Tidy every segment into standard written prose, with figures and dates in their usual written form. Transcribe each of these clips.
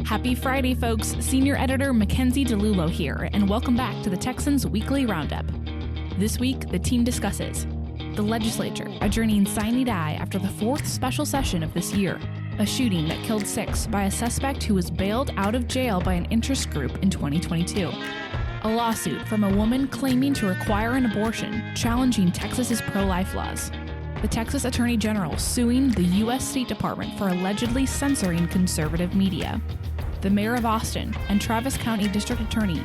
Happy Friday, folks. Senior Editor Mackenzie DeLulo here, and welcome back to the Texans Weekly Roundup. This week, the team discusses the legislature adjourning sine die after the fourth special session of this year, a shooting that killed 6 by a suspect who was bailed out of jail by an interest group in 2022, a lawsuit from a woman claiming to require an abortion, challenging Texas's pro-life laws, the Texas Attorney General suing the U.S. State Department for allegedly censoring conservative media, the mayor of Austin and Travis County District Attorney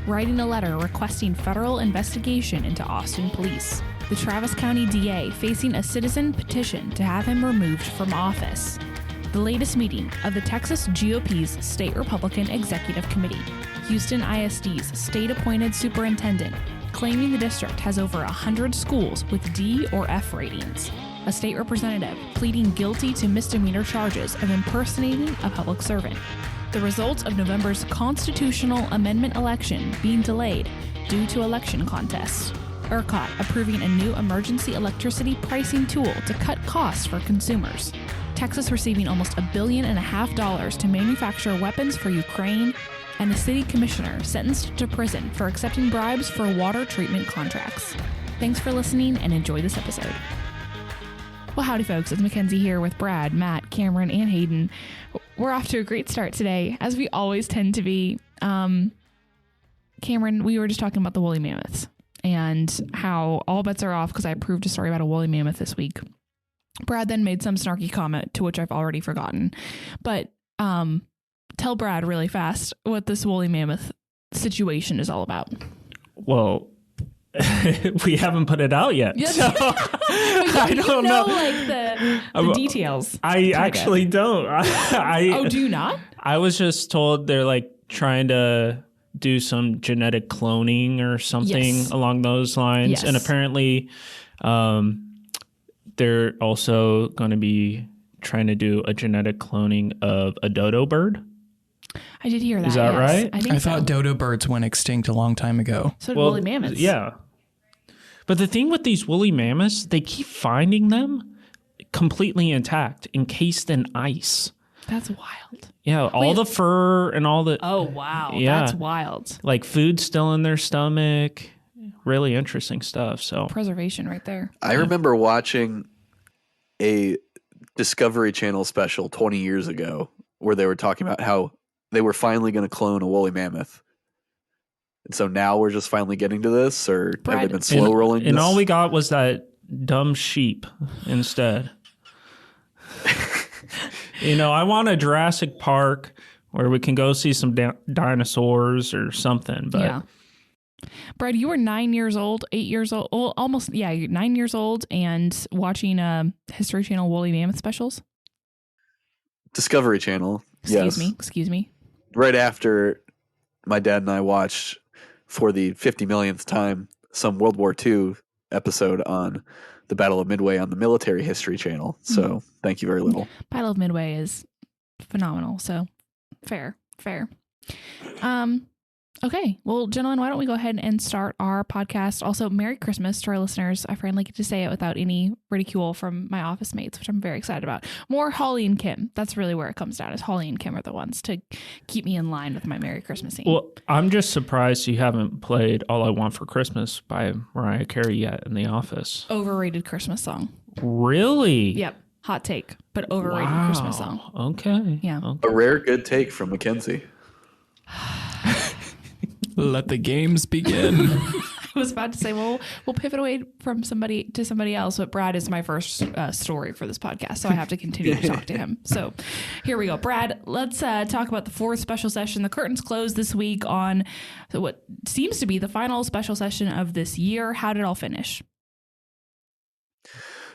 writing a letter requesting federal investigation into Austin police, the Travis County DA facing a citizen petition to have him removed from office, the latest meeting of the Texas GOP's State Republican Executive Committee, Houston ISD's state-appointed superintendent claiming the district has over 100 schools with D or F ratings, a state representative pleading guilty to misdemeanor charges of impersonating a public servant, the results of November's constitutional amendment election being delayed due to election contests, ERCOT approving a new emergency electricity pricing tool to cut costs for consumers, Texas receiving almost $1.5 billion to manufacture weapons for Ukraine, and a city commissioner sentenced to prison for accepting bribes for water treatment contracts. Thanks for listening and enjoy this episode. Well, howdy folks, it's Mackenzie here with Brad, Matt, Cameron, and Hayden. We're off to a great start today, as we always tend to be. Cameron, we were just talking about the woolly mammoths and how all bets are off because I proved a story about a woolly mammoth this week. Brad then made some snarky comment to which I've already forgotten. But tell Brad really fast what this woolly mammoth situation is all about. Well, we haven't put it out yet. Yes. So I don't know. Like the details. I actually don't. Oh, do you not? I was just told they're like trying to do some genetic cloning or something along those lines. Yes. And apparently they're also going to be trying to do a genetic cloning of a dodo bird. I did hear that. Is that right? I thought dodo birds went extinct a long time ago. So did woolly mammoths. Yeah. But the thing with these woolly mammoths, they keep finding them completely intact, encased in ice. That's wild. Yeah, all the fur and all the... Oh, wow. Yeah. That's wild. Like food still in their stomach. Really interesting stuff. So Preservation right there. I remember watching a Discovery Channel special 20 years ago where they were talking about how they were finally going to clone a woolly mammoth. And so now we're just finally getting to this, or have they been slow rolling this? And all we got was that dumb sheep instead. I want a Jurassic Park where we can go see some dinosaurs or something. But yeah. Brad, you were 9 years old, 8 years old, almost, you're 9 years old and watching History Channel woolly mammoth specials? Discovery Channel. Excuse me. Right after my dad and I watched for the 50 millionth time some World War II episode on the Battle of Midway on the Military History Channel. So thank you very little. Battle of Midway is phenomenal. So fair. Okay. Well, gentlemen, why don't we go ahead and start our podcast? Also, Merry Christmas to our listeners. I finally get to say it without any ridicule from my office mates, which I'm very excited about. More Holly and Kim. That's really where it comes down, is Holly and Kim are the ones to keep me in line with my Merry Christmas scene. Well, I'm just surprised you haven't played All I Want for Christmas by Mariah Carey yet in the office. Overrated Christmas song. Really? Yep. Hot take, but overrated Christmas song. Okay. Yeah. Okay. A rare good take from Mackenzie. Let the games begin. I was about to say, well, we'll pivot away from somebody to somebody else, but Brad is my first story for this podcast, so I have to continue to talk to him. So here we go. Brad, let's talk about the fourth special session. The curtains closed this week on what seems to be the final special session of this year. How did it all finish?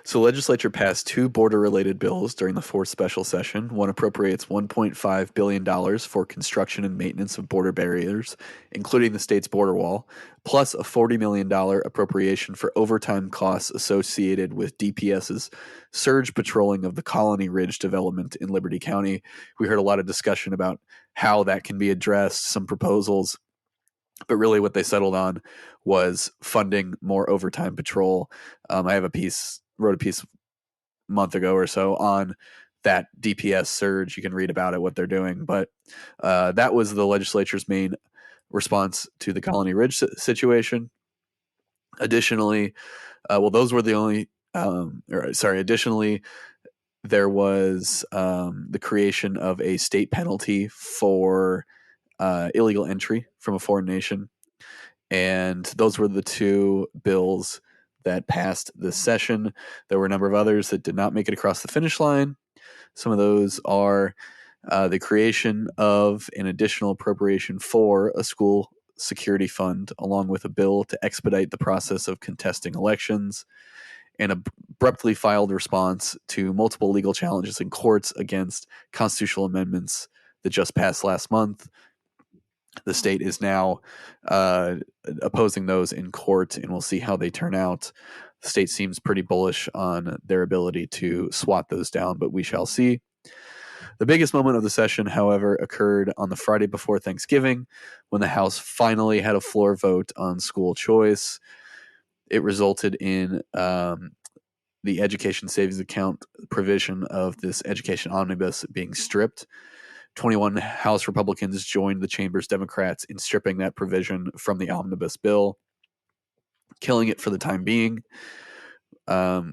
So the legislature passed 2 border-related bills during the fourth special session. One appropriates $1.5 billion for construction and maintenance of border barriers, including the state's border wall, plus a $40 million appropriation for overtime costs associated with DPS's surge patrolling of the Colony Ridge development in Liberty County. We heard a lot of discussion about how that can be addressed, some proposals, but really what they settled on was funding more overtime patrol. I have wrote a piece a month ago or so on that DPS surge. You can read about it, what they're doing. But that was the legislature's main response to the Colony Ridge situation. Additionally, those were the only. Additionally, there was the creation of a state penalty for illegal entry from a foreign nation. And those were the two bills that passed this session. There were a number of others that did not make it across the finish line. Some of those are the creation of an additional appropriation for a school security fund, along with a bill to expedite the process of contesting elections, an abruptly filed response to multiple legal challenges in courts against constitutional amendments that just passed last month. The state is now opposing those in court, and we'll see how they turn out. The state seems pretty bullish on their ability to swat those down, but we shall see. The biggest moment of the session, however, occurred on the Friday before Thanksgiving, when the House finally had a floor vote on school choice. It resulted in the education savings account provision of this education omnibus being stripped. 21 House Republicans joined the chamber's Democrats in stripping that provision from the omnibus bill, killing it for the time being.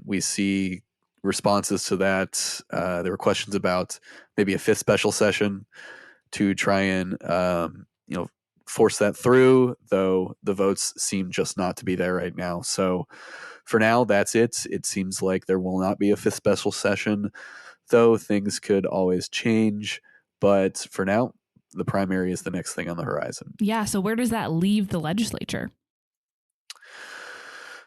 We see responses to that. There were questions about maybe a fifth special session to try and force that through, though the votes seem just not to be there right now. So for now, that's it. It seems like there will not be a fifth special session, though things could always change. But for now, the primary is the next thing on the horizon. Yeah. So where does that leave the legislature?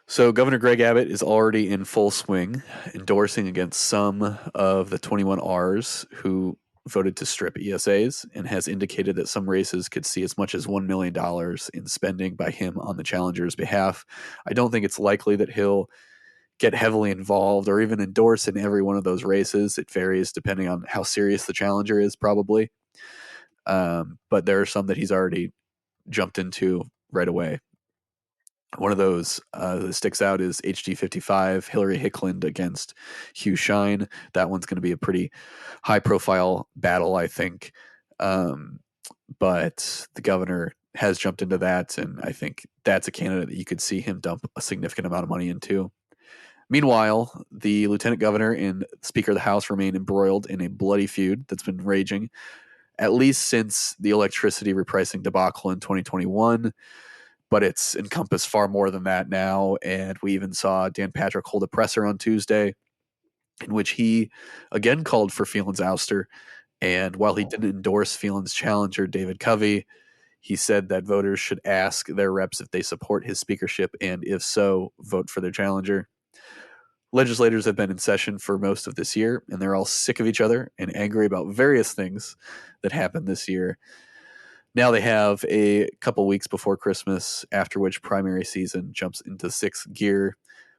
So Governor Greg Abbott is already in full swing, endorsing against some of the 21 Rs who voted to strip ESAs, and has indicated that some races could see as much as $1 million in spending by him on the challenger's behalf. I don't think it's likely that he'll get heavily involved or even endorse in every one of those races. It varies depending on how serious the challenger is, probably. But there are some that he's already jumped into right away. One of those that sticks out is HD 55, Hillary Hickland against Hugh Shine. That one's going to be a pretty high-profile battle, I think. But the governor has jumped into that, and I think that's a candidate that you could see him dump a significant amount of money into. Meanwhile, the lieutenant governor and Speaker of the House remain embroiled in a bloody feud that's been raging at least since the electricity repricing debacle in 2021. But it's encompassed far more than that now. And we even saw Dan Patrick hold a presser on Tuesday in which he again called for Phelan's ouster. And while he didn't endorse Phelan's challenger, David Covey, he said that voters should ask their reps if they support his speakership, and if so, vote for their challenger. Legislators have been in session for most of this year, and they're all sick of each other and angry about various things that happened this year. Now they have a couple weeks before Christmas, after which primary season jumps into sixth gear.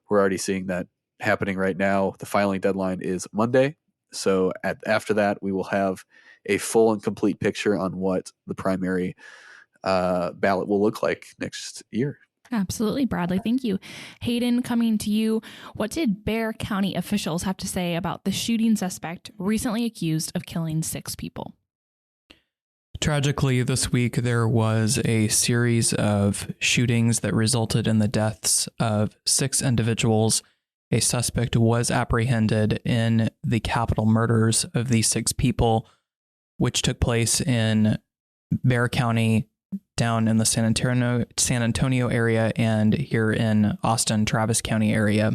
We're already seeing that happening right now. The filing deadline is Monday. So after that, we will have a full and complete picture on what the primary ballot will look like next year. Absolutely, Bradley. Thank you. Hayden, coming to you. What did Bexar County officials have to say about the shooting suspect recently accused of killing 6 people? Tragically, this week there was a series of shootings that resulted in the deaths of 6 individuals. A suspect was apprehended in the capital murders of these 6 people, which took place in Bexar County, down in the San Antonio area, and here in Austin, Travis County area.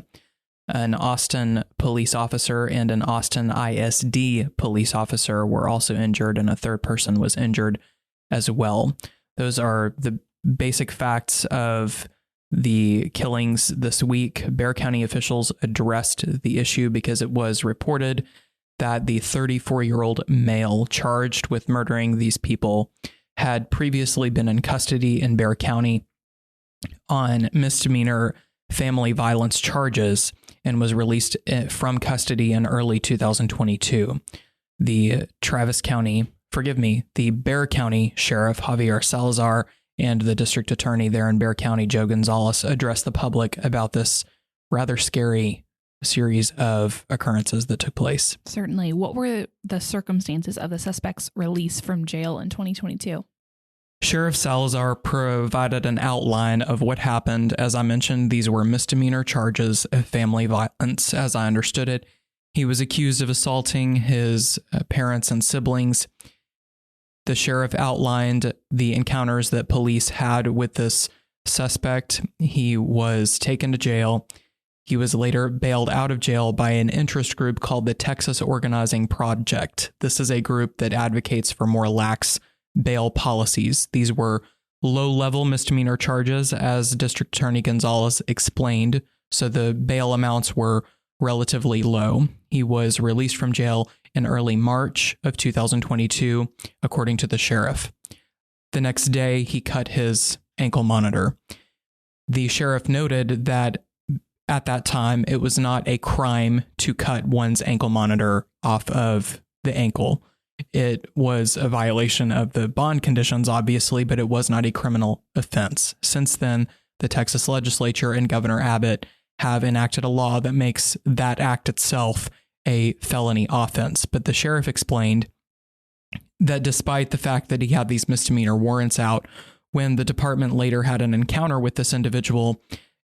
An Austin police officer and an Austin ISD police officer were also injured, and a third person was injured as well. Those are the basic facts of the killings this week. Bexar County officials addressed the issue because it was reported that the 34-year-old male charged with murdering these people had previously been in custody in Bexar County on misdemeanor family violence charges and was released from custody in early 2022. The Bexar County Sheriff Javier Salazar and the district attorney there in Bexar County, Joe Gonzalez, addressed the public about this rather scary series of occurrences that took place. Certainly. What were the circumstances of the suspect's release from jail in 2022? Sheriff Salazar provided an outline of what happened. As I mentioned, these were misdemeanor charges of family violence. As I understood it, he was accused of assaulting his parents and siblings. The sheriff outlined the encounters that police had with this suspect. He was taken to jail. He was later bailed out of jail by an interest group called the Texas Organizing Project. This is a group that advocates for more lax bail policies. These were low-level misdemeanor charges, as District Attorney Gonzalez explained, so the bail amounts were relatively low. He was released from jail in early March of 2022, according to the sheriff. The next day, he cut his ankle monitor. The sheriff noted that at that time, it was not a crime to cut one's ankle monitor off of the ankle. It was a violation of the bond conditions, obviously, but it was not a criminal offense. Since then, the Texas legislature and Governor Abbott have enacted a law that makes that act itself a felony offense. But the sheriff explained that despite the fact that he had these misdemeanor warrants out, when the department later had an encounter with this individual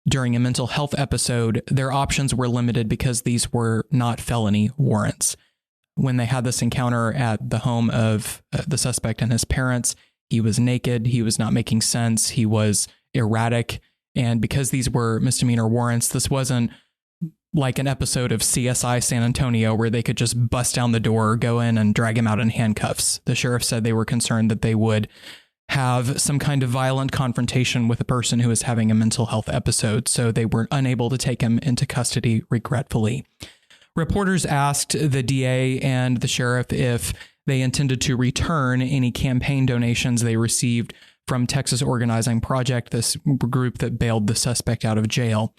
during a mental health episode, their options were limited because these were not felony warrants. When they had this encounter at the home of the suspect and his parents, he was naked, he was not making sense, he was erratic, and because these were misdemeanor warrants, this wasn't like an episode of CSI San Antonio where they could just bust down the door, go in, and drag him out in handcuffs. The sheriff said they were concerned that they would have some kind of violent confrontation with a person who is having a mental health episode, so they were unable to take him into custody, regretfully. Reporters asked the DA and the sheriff if they intended to return any campaign donations they received from Texas Organizing Project, this group that bailed the suspect out of jail.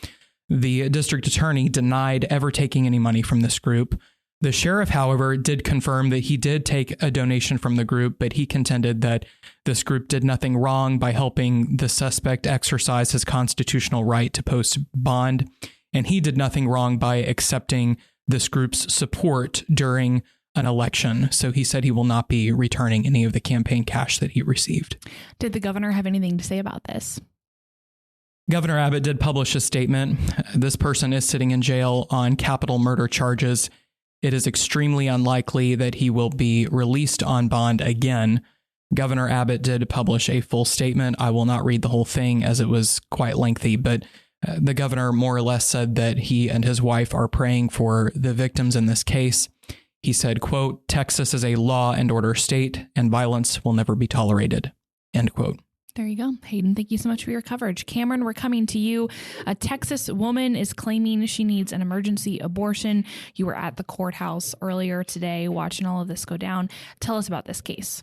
The district attorney denied ever taking any money from this group. The sheriff, however, did confirm that he did take a donation from the group, but he contended that this group did nothing wrong by helping the suspect exercise his constitutional right to post bond, and he did nothing wrong by accepting this group's support during an election. So he said he will not be returning any of the campaign cash that he received. Did the governor have anything to say about this? Governor Abbott did publish a statement. This person is sitting in jail on capital murder charges. It is extremely unlikely that he will be released on bond again. Governor Abbott did publish a full statement. I will not read the whole thing as it was quite lengthy, but the governor more or less said that he and his wife are praying for the victims in this case. He said, quote, "Texas is a law and order state, and violence will never be tolerated," end quote. There you go. Hayden, thank you so much for your coverage. Cameron, we're coming to you. A Texas woman is claiming she needs an emergency abortion. You were at the courthouse earlier today watching all of this go down. Tell us about this case.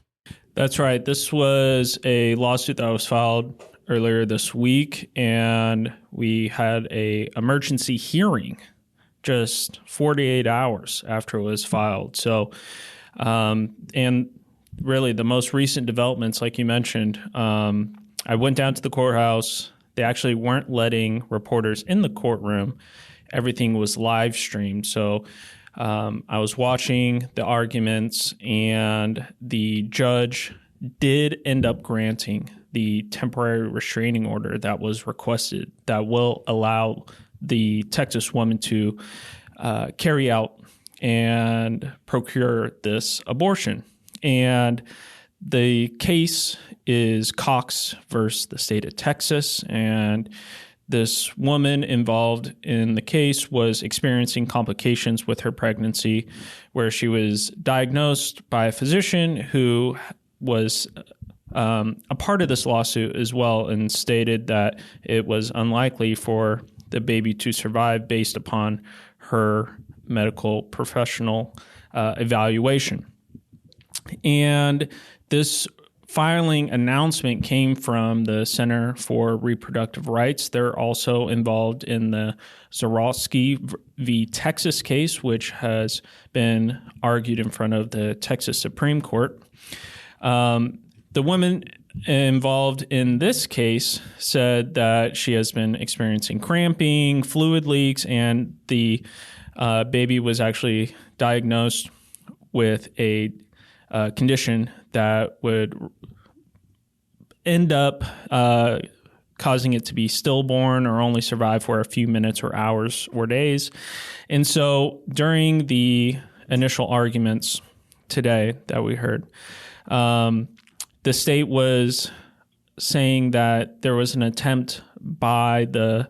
That's right. This was a lawsuit that was filed earlier this week, and we had a emergency hearing just 48 hours after it was filed. So, and really the most recent developments, like you mentioned, I went down to the courthouse. They actually weren't letting reporters in the courtroom. Everything was live streamed. So I was watching the arguments, and the judge did end up granting the temporary restraining order that was requested that will allow the Texas woman to carry out and procure this abortion. And the case is Cox versus the state of Texas. And this woman involved in the case was experiencing complications with her pregnancy, where she was diagnosed by a physician who was a part of this lawsuit as well, and stated that it was unlikely for the baby to survive based upon her medical professional evaluation. And this filing announcement came from the Center for Reproductive Rights. They're also involved in the Zarowski v. Texas case, which has been argued in front of the Texas Supreme Court. The woman involved in this case said that she has been experiencing cramping, fluid leaks, and the baby was actually diagnosed with a condition that would end up causing it to be stillborn or only survive for a few minutes or hours or days. And so during the initial arguments today that we heard, the state was saying that there was an attempt by the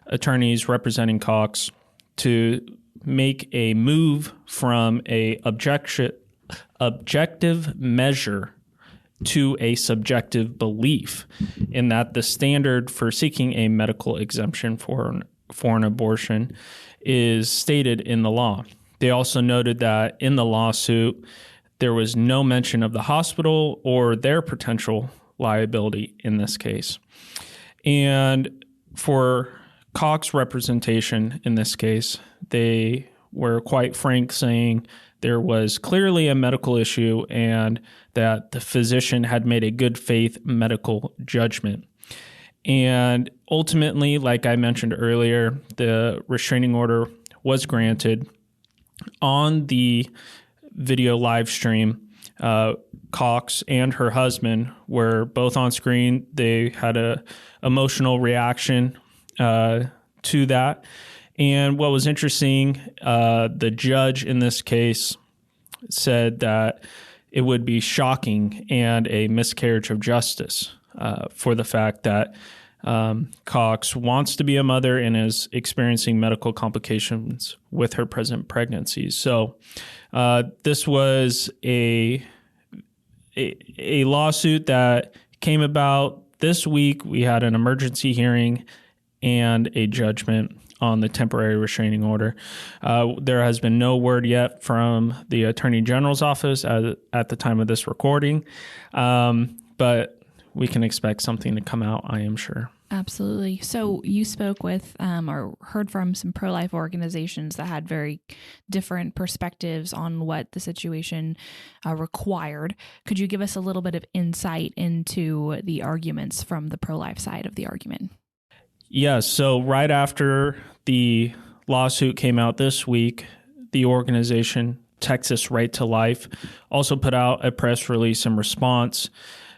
attorneys representing Cox to make a move from a objective measure to a subjective belief, in that the standard for seeking a medical exemption for an abortion is stated in the law. They also noted that in the lawsuit, there was no mention of the hospital or their potential liability in this case. And for Cox representation in this case, they were quite frank, saying there was clearly a medical issue and that the physician had made a good faith medical judgment. And ultimately, like I mentioned earlier, the restraining order was granted. On the video live stream, Cox and her husband were both on screen. They had a emotional reaction to that. And what was interesting, the judge in this case said that it would be shocking and a miscarriage of justice for the fact that Cox wants to be a mother and is experiencing medical complications with her present pregnancy. So this was a lawsuit that came about this week. We had an emergency hearing and a judgment on the temporary restraining order. There has been no word yet from the Attorney General's office at the time of this recording, but we can expect something to come out, I am sure. Absolutely. So you spoke with or heard from some pro-life organizations that had very different perspectives on what the situation required. Could you give us a little bit of insight into the arguments from the pro-life side of the argument? Yes. So right after the lawsuit came out this week, the organization Texas Right to Life also put out a press release in response,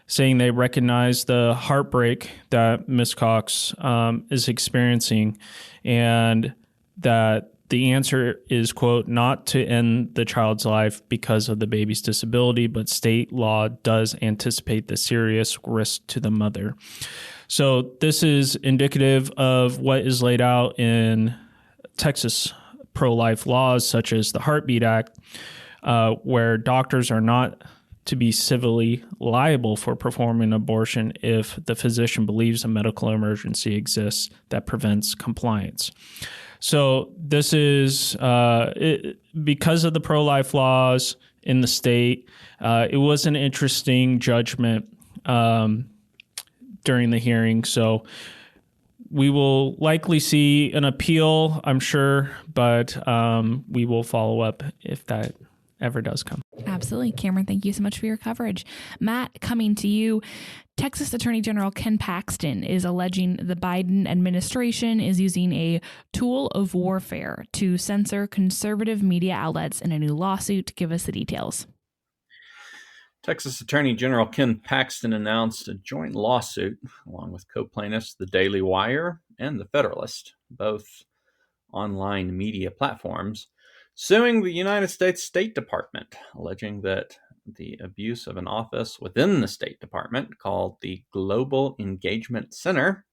saying they recognize the heartbreak that Ms. Cox is experiencing, and that the answer is, quote, not to end the child's life because of the baby's disability, but state law does anticipate the serious risk to the mother. So this is indicative of what is laid out in Texas pro-life laws, such as the Heartbeat Act, where doctors are not to be civilly liable for performing an abortion if the physician believes a medical emergency exists that prevents compliance. So this is because of the pro-life laws in the state. It was an interesting judgment during the hearing. So we will likely see an appeal, I'm sure, but we will follow up if that ever does come. Absolutely. Cameron, thank you so much for your coverage. Matt, coming to you. Texas Attorney General Ken Paxton is alleging the Biden administration is using a tool of warfare to censor conservative media outlets in a new lawsuit. Give us the details. Texas Attorney General Ken Paxton announced a joint lawsuit along with co-plaintiffs the Daily Wire and the Federalist, both online media platforms, suing the United States State Department, alleging that the abuse of an office within the State Department called the Global Engagement Center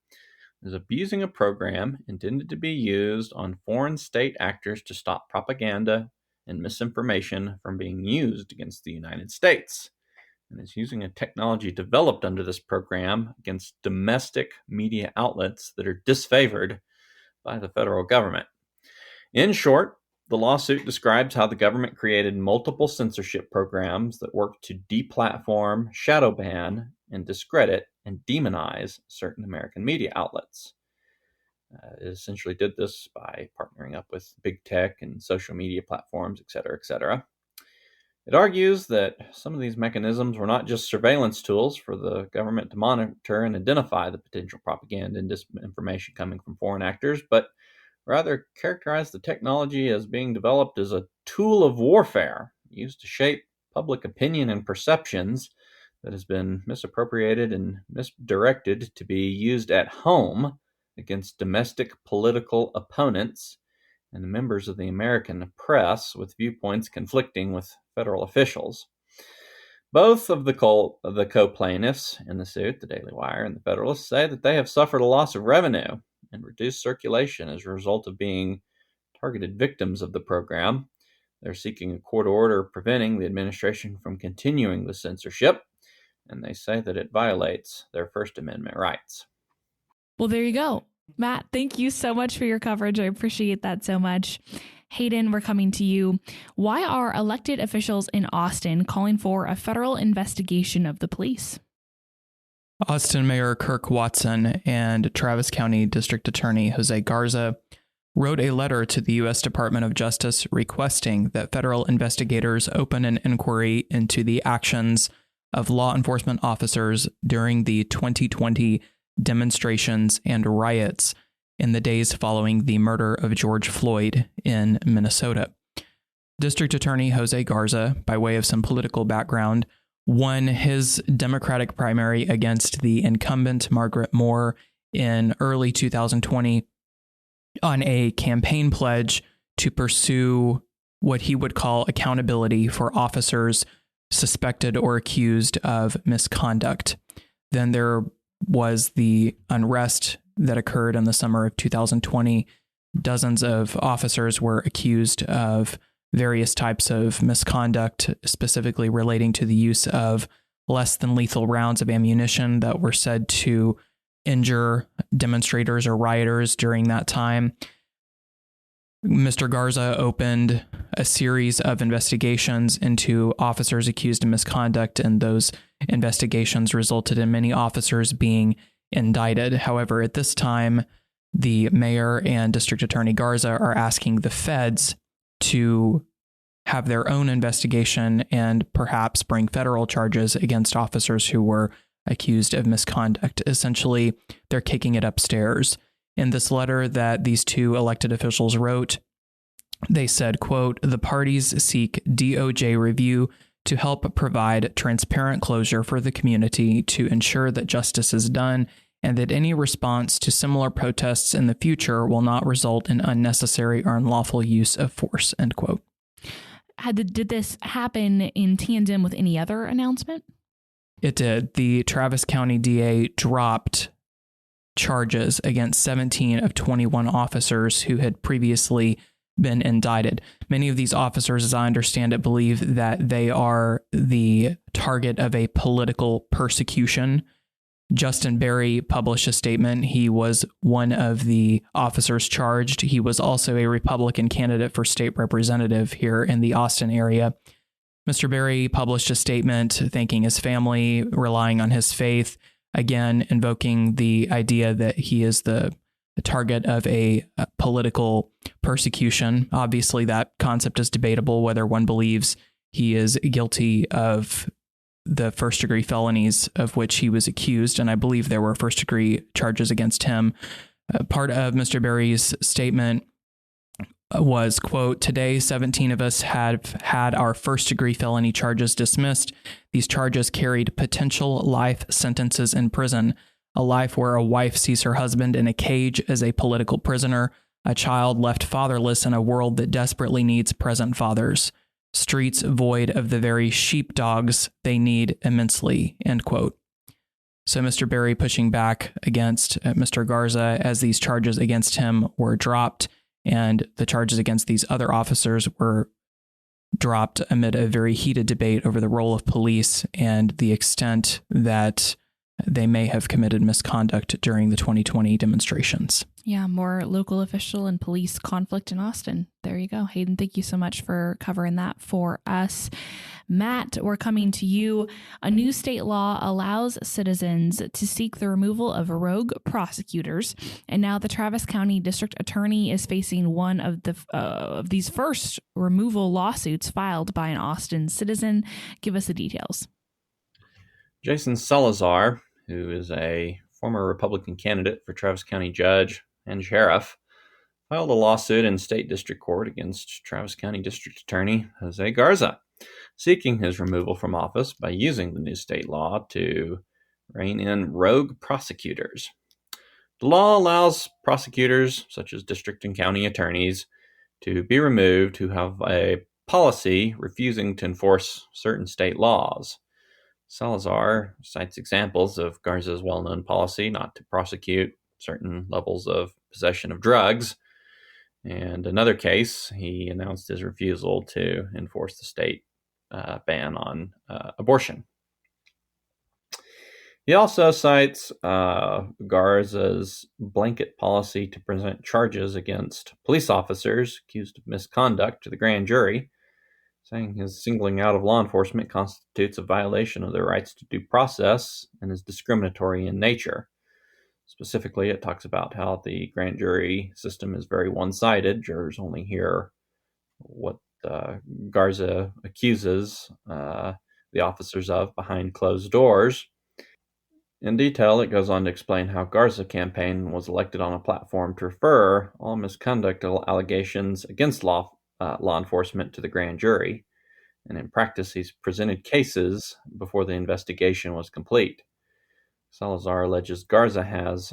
is abusing a program intended to be used on foreign state actors to stop propaganda and misinformation from being used against the United States, and is using a technology developed under this program against domestic media outlets that are disfavored by the federal government. In short, the lawsuit describes how the government created multiple censorship programs that work to deplatform, shadow ban, and discredit and demonize certain American media outlets. It essentially did this by partnering up with big tech and social media platforms, et cetera, et cetera. It argues that some of these mechanisms were not just surveillance tools for the government to monitor and identify the potential propaganda and disinformation coming from foreign actors, but rather characterize the technology as being developed as a tool of warfare used to shape public opinion and perceptions that has been misappropriated and misdirected to be used at home against domestic political opponents and members of the American press with viewpoints conflicting with federal officials. Both of the co-plaintiffs in the suit, the Daily Wire and the Federalist, say that they have suffered a loss of revenue and reduced circulation as a result of being targeted victims of the program. They're seeking a court order preventing the administration from continuing the censorship, and they say that it violates their First Amendment rights. Well, there you go. Matt, thank you so much for your coverage. I appreciate that so much. Hayden, we're coming to you. Why are elected officials in Austin calling for a federal investigation of the police? Austin Mayor Kirk Watson and Travis County District Attorney Jose Garza wrote a letter to the U.S. Department of Justice requesting that federal investigators open an inquiry into the actions of law enforcement officers during the 2020 demonstrations and riots in the days following the murder of George Floyd in Minnesota. District Attorney Jose Garza, by way of some political background, won his Democratic primary against the incumbent Margaret Moore in early 2020 on a campaign pledge to pursue what he would call accountability for officers suspected or accused of misconduct. Then there was the unrest that occurred in the summer of 2020. Dozens of officers were accused of various types of misconduct, specifically relating to the use of less than lethal rounds of ammunition that were said to injure demonstrators or rioters during that time. Mr. Garza opened a series of investigations into officers accused of misconduct, and those investigations resulted in many officers being indicted. However, at this time, the mayor and District Attorney Garza are asking the feds to have their own investigation and perhaps bring federal charges against officers who were accused of misconduct. Essentially, they're kicking it upstairs. In this letter that these two elected officials wrote, they said, quote, "The parties seek DOJ review to help provide transparent closure for the community to ensure that justice is done and that any response to similar protests in the future will not result in unnecessary or unlawful use of force," end quote. Did this happen in tandem with any other announcement? It did. The Travis County DA dropped charges against 17 of 21 officers who had previously been indicted. Many of these officers, as I understand it, believe that they are the target of a political persecution. Justin Berry published a statement. He was one of the officers charged. He was also a Republican candidate for state representative here in the Austin area. Mr. Berry published a statement thanking his family, relying on his faith, again, invoking the idea that he is the target of a political persecution. Obviously, that concept is debatable, whether one believes he is guilty of the first-degree felonies of which he was accused, and I believe there were first-degree charges against him. Part of Mr. Berry's statement was, quote, "Today, 17 of us have had our first-degree felony charges dismissed. These charges carried potential life sentences in prison, a life where a wife sees her husband in a cage as a political prisoner, a child left fatherless in a world that desperately needs present fathers, streets void of the very sheepdogs they need immensely," end quote. So Mr. Berry pushing back against Mr. Garza as these charges against him were dropped, and the charges against these other officers were dropped amid a very heated debate over the role of police and the extent that they may have committed misconduct during the 2020 demonstrations. Yeah, more local official and police conflict in Austin. There you go. Hayden, thank you so much for covering that for us. Matt, we're coming to you. A new state law allows citizens to seek the removal of rogue prosecutors, and now the Travis County District Attorney is facing one of these first removal lawsuits filed by an Austin citizen. Give us the details. Jason Salazar, who is a former Republican candidate for Travis County judge and sheriff, filed a lawsuit in state district court against Travis County District Attorney Jose Garza, seeking his removal from office by using the new state law to rein in rogue prosecutors. The law allows prosecutors, such as district and county attorneys, to be removed who have a policy refusing to enforce certain state laws. Salazar cites examples of Garza's well-known policy not to prosecute certain levels of possession of drugs. And another case, he announced his refusal to enforce the state ban on abortion. He also cites Garza's blanket policy to present charges against police officers accused of misconduct to the grand jury, saying his singling out of law enforcement constitutes a violation of their rights to due process and is discriminatory in nature. Specifically, it talks about how the grand jury system is very one-sided. Jurors only hear what Garza accuses the officers of behind closed doors. In detail, it goes on to explain how Garza campaign was elected on a platform to refer all misconduct allegations against law enforcement to the grand jury. And in practice, he's presented cases before the investigation was complete. Salazar alleges Garza has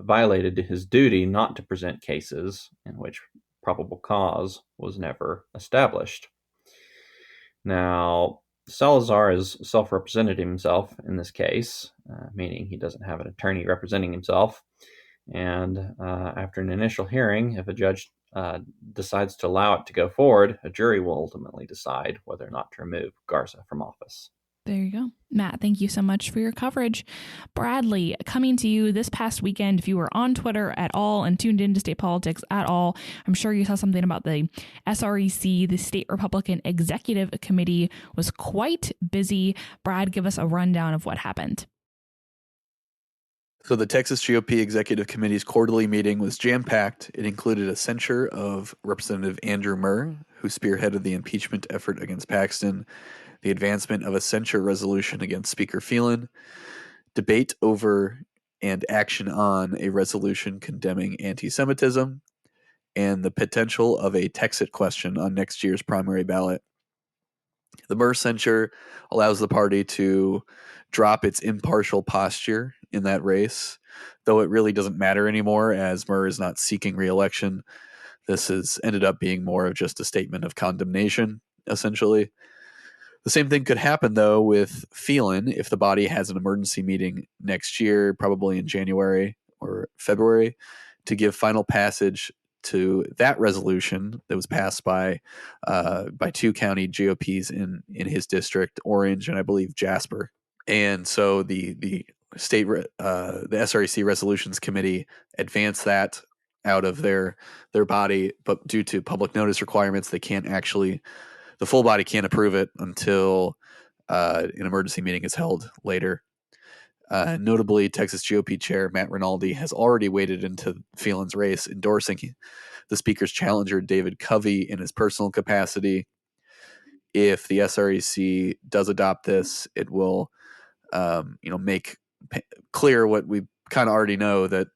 violated his duty not to present cases in which probable cause was never established. Now, Salazar has self-represented himself in this case, meaning he doesn't have an attorney representing himself. And after an initial hearing, if a judge decides to allow it to go forward, a jury will ultimately decide whether or not to remove Garza from office. There you go. Matt, thank you so much for your coverage. Bradley, coming to you this past weekend, if you were on Twitter at all and tuned into state politics at all, I'm sure you saw something about the SREC, the State Republican Executive Committee was quite busy. Brad, give us a rundown of what happened. So the Texas GOP Executive Committee's quarterly meeting was jam-packed. It included a censure of Representative Andrew Murr, who spearheaded the impeachment effort against Paxton, the advancement of a censure resolution against Speaker Phelan, debate over and action on a resolution condemning anti-Semitism, and the potential of a Texit question on next year's primary ballot. The Murr censure allows the party to drop its impartial posture in that race, though it really doesn't matter anymore as Murr is not seeking re-election. This has ended up being more of just a statement of condemnation, essentially. The same thing could happen, though, with Phelan if the body has an emergency meeting next year, probably in January or February, to give final passage to that resolution that was passed by two county GOPs in his district, Orange and I believe Jasper. And so the state the SREC Resolutions Committee advanced that out of their body, but due to public notice requirements, they can't actually. The full body can't approve it until an emergency meeting is held later. Notably, Texas GOP Chair Matt Rinaldi has already waded into Phelan's race, endorsing the Speaker's challenger, David Covey, in his personal capacity. If the SREC does adopt this, it will make clear what we kind of already know, that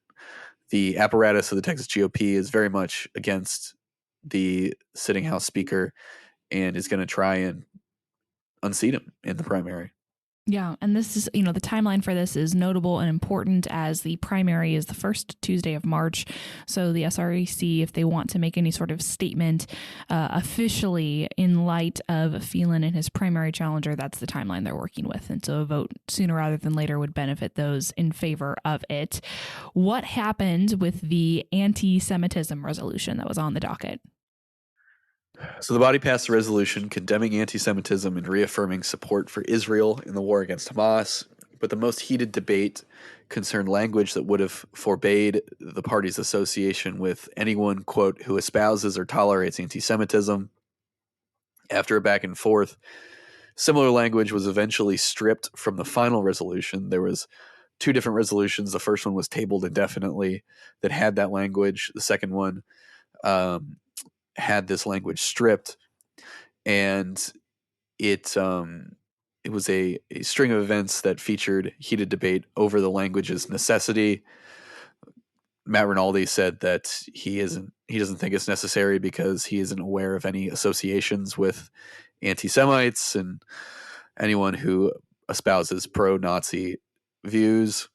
the apparatus of the Texas GOP is very much against the sitting House Speaker and is going to try and unseat him in the primary. Yeah, and this is, the timeline for this is notable and important as the primary is the first Tuesday of March. So the SREC, if they want to make any sort of statement officially in light of Phelan and his primary challenger, that's the timeline they're working with. And so a vote sooner rather than later would benefit those in favor of it. What happened with the anti-Semitism resolution that was on the docket? So the body passed a resolution condemning anti-Semitism and reaffirming support for Israel in the war against Hamas. But the most heated debate concerned language that would have forbade the party's association with anyone, quote, who espouses or tolerates anti-Semitism. After a back and forth, similar language was eventually stripped from the final resolution. There was two different resolutions. The first one was tabled indefinitely that had that language. The second one had this language stripped, and it was a string of events that featured heated debate over the language's necessity. Matt Rinaldi said that he doesn't think it's necessary because he isn't aware of any associations with anti-Semites and anyone who espouses pro-Nazi views,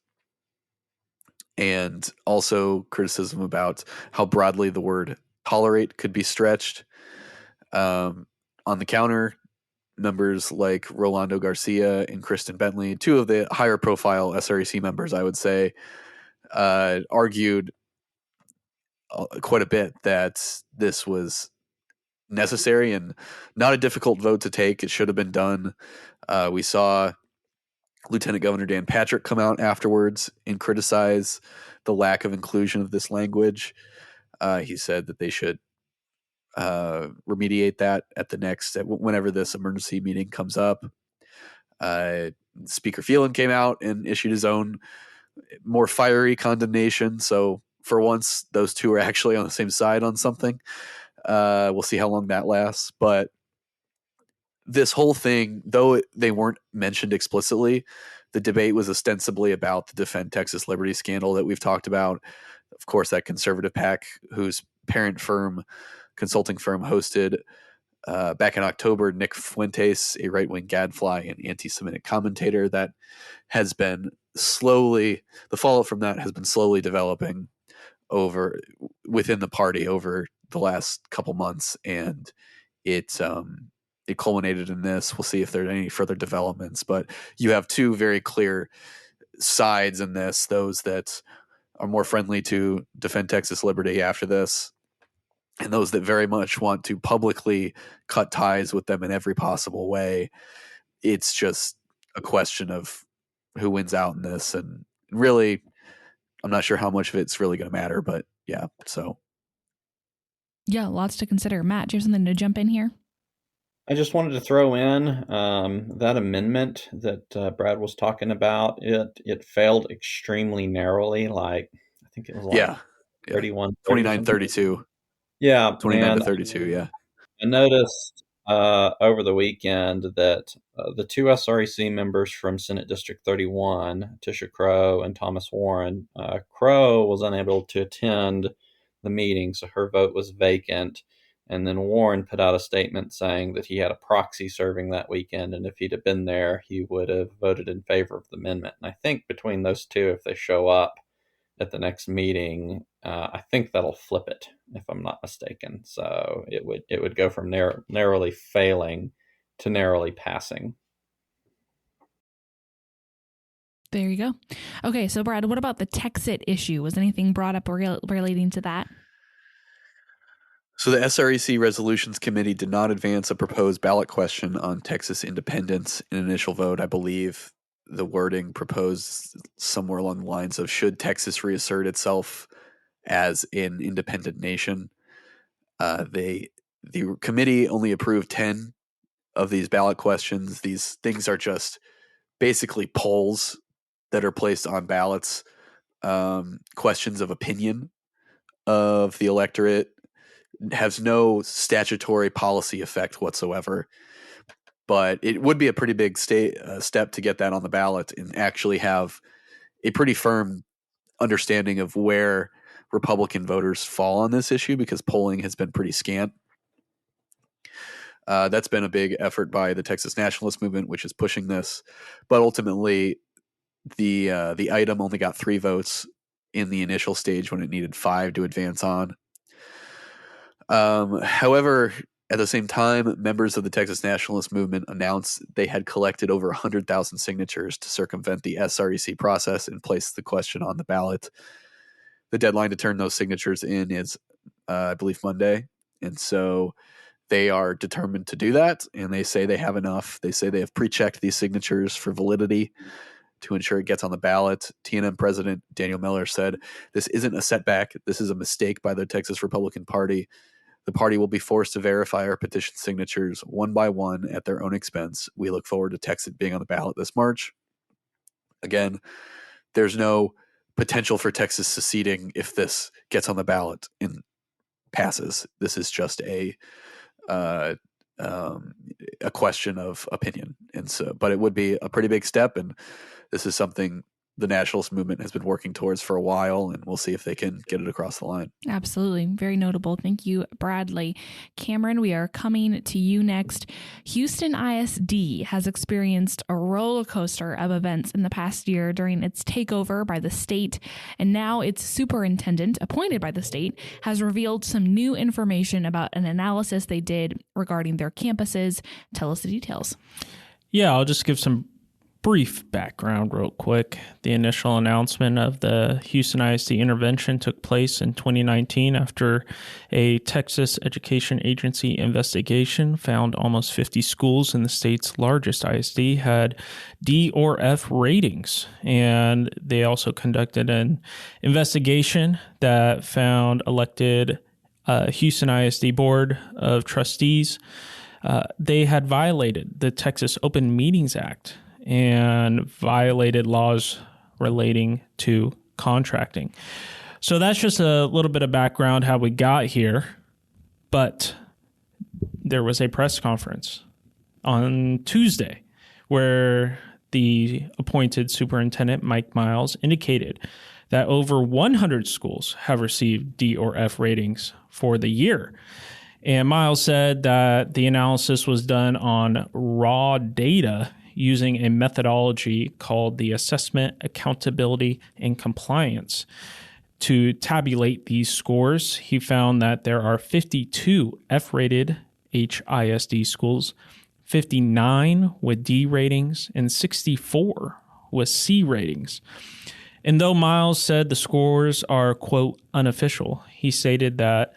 and also criticism about how broadly the word tolerate could be stretched. On the counter, members like Rolando Garcia and Kristen Bentley, two of the higher profile SREC members, I would say, argued quite a bit that this was necessary and not a difficult vote to take. It should have been done. We saw Lieutenant Governor Dan Patrick come out afterwards and criticize the lack of inclusion of this language. He said that they should remediate that whenever this emergency meeting comes up. Speaker Phelan came out and issued his own more fiery condemnation. So for once, those two are actually on the same side on something. We'll see how long that lasts. But this whole thing, though they weren't mentioned explicitly, the debate was ostensibly about the Defend Texas Liberty scandal that we've talked about. Of course, that conservative PAC, whose parent firm, consulting firm, hosted back in October Nick Fuentes, a right-wing gadfly and anti-Semitic commentator, that has been the fallout from that has been slowly developing within the party over the last couple months, and it culminated in this. We'll see if there are any further developments, but you have two very clear sides in this: those that are more friendly to Defend Texas Liberty after this, and those that very much want to publicly cut ties with them in every possible way. It's just a question of who wins out in this, and really, I'm not sure how much of it's really going to matter, but yeah, so. Yeah, lots to consider. Matt, do you have something to jump in here? I just wanted to throw in that amendment that Brad was talking about. It failed extremely narrowly. Like, I think it was like 31, 29-32. Yeah, 29 to 32. Yeah. I noticed over the weekend that the two SREC members from Senate District 31, Tisha Crow and Thomas Warren, Crow was unable to attend the meeting, so her vote was vacant. And then Warren put out a statement saying that he had a proxy serving that weekend, and if he'd have been there, he would have voted in favor of the amendment. And I think between those two, if they show up at the next meeting, I think that'll flip it, if I'm not mistaken. So it would go from narrowly failing to narrowly passing. There you go. Okay, so Brad, what about the Texit issue? Was anything brought up relating to that? So the SREC Resolutions Committee did not advance a proposed ballot question on Texas independence in initial vote. I believe the wording proposed somewhere along the lines of, should Texas reassert itself as an independent nation? The committee only approved 10 of these ballot questions. These things are just basically polls that are placed on ballots, questions of opinion of the electorate, has no statutory policy effect whatsoever. But it would be a pretty big step to get that on the ballot and actually have a pretty firm understanding of where Republican voters fall on this issue, because polling has been pretty scant. That's been a big effort by the Texas Nationalist Movement, which is pushing this. But ultimately, the item only got 3 votes in the initial stage when it needed 5 to advance on. However, at the same time, members of the Texas Nationalist Movement announced they had collected over 100,000 signatures to circumvent the SREC process and place the question on the ballot. The deadline to turn those signatures in is, I believe, Monday. And so they are determined to do that, and they say they have enough. They say they have pre-checked these signatures for validity to ensure it gets on the ballot. TNM President Daniel Miller said, "This isn't a setback. This is a mistake by the Texas Republican Party. The party will be forced to verify our petition signatures one by one at their own expense. We look forward to Texas being on the ballot this March." Again, there's no potential for Texas seceding if this gets on the ballot and passes. This is just a question of opinion, and so, but it would be a pretty big step, and this is something the nationalist movement has been working towards for a while, and we'll see if they can get it across the line. Absolutely. Very notable. Thank you, Bradley. Cameron, we are coming to you next. Houston ISD has experienced a roller coaster of events in the past year during its takeover by the state, and now its superintendent, appointed by the state, has revealed some new information about an analysis they did regarding their campuses. Tell us the details. Yeah, I'll just give some brief background real quick. The initial announcement of the Houston ISD intervention took place in 2019 after a Texas Education Agency investigation found almost 50 schools in the state's largest ISD had D or F ratings. And they also conducted an investigation that found elected Houston ISD Board of Trustees. They had violated the Texas Open Meetings Act and violated laws relating to contracting. So that's just a little bit of background how we got here. But there was a press conference on Tuesday where the appointed superintendent, Mike Miles, indicated that over 100 schools have received D or F ratings for the year. And Miles said that the analysis was done on raw data using a methodology called the Assessment, Accountability, and Compliance. To tabulate these scores, he found that there are 52 F-rated HISD schools, 59 with D ratings, and 64 with C ratings. And though Miles said the scores are, quote, unofficial, he stated that,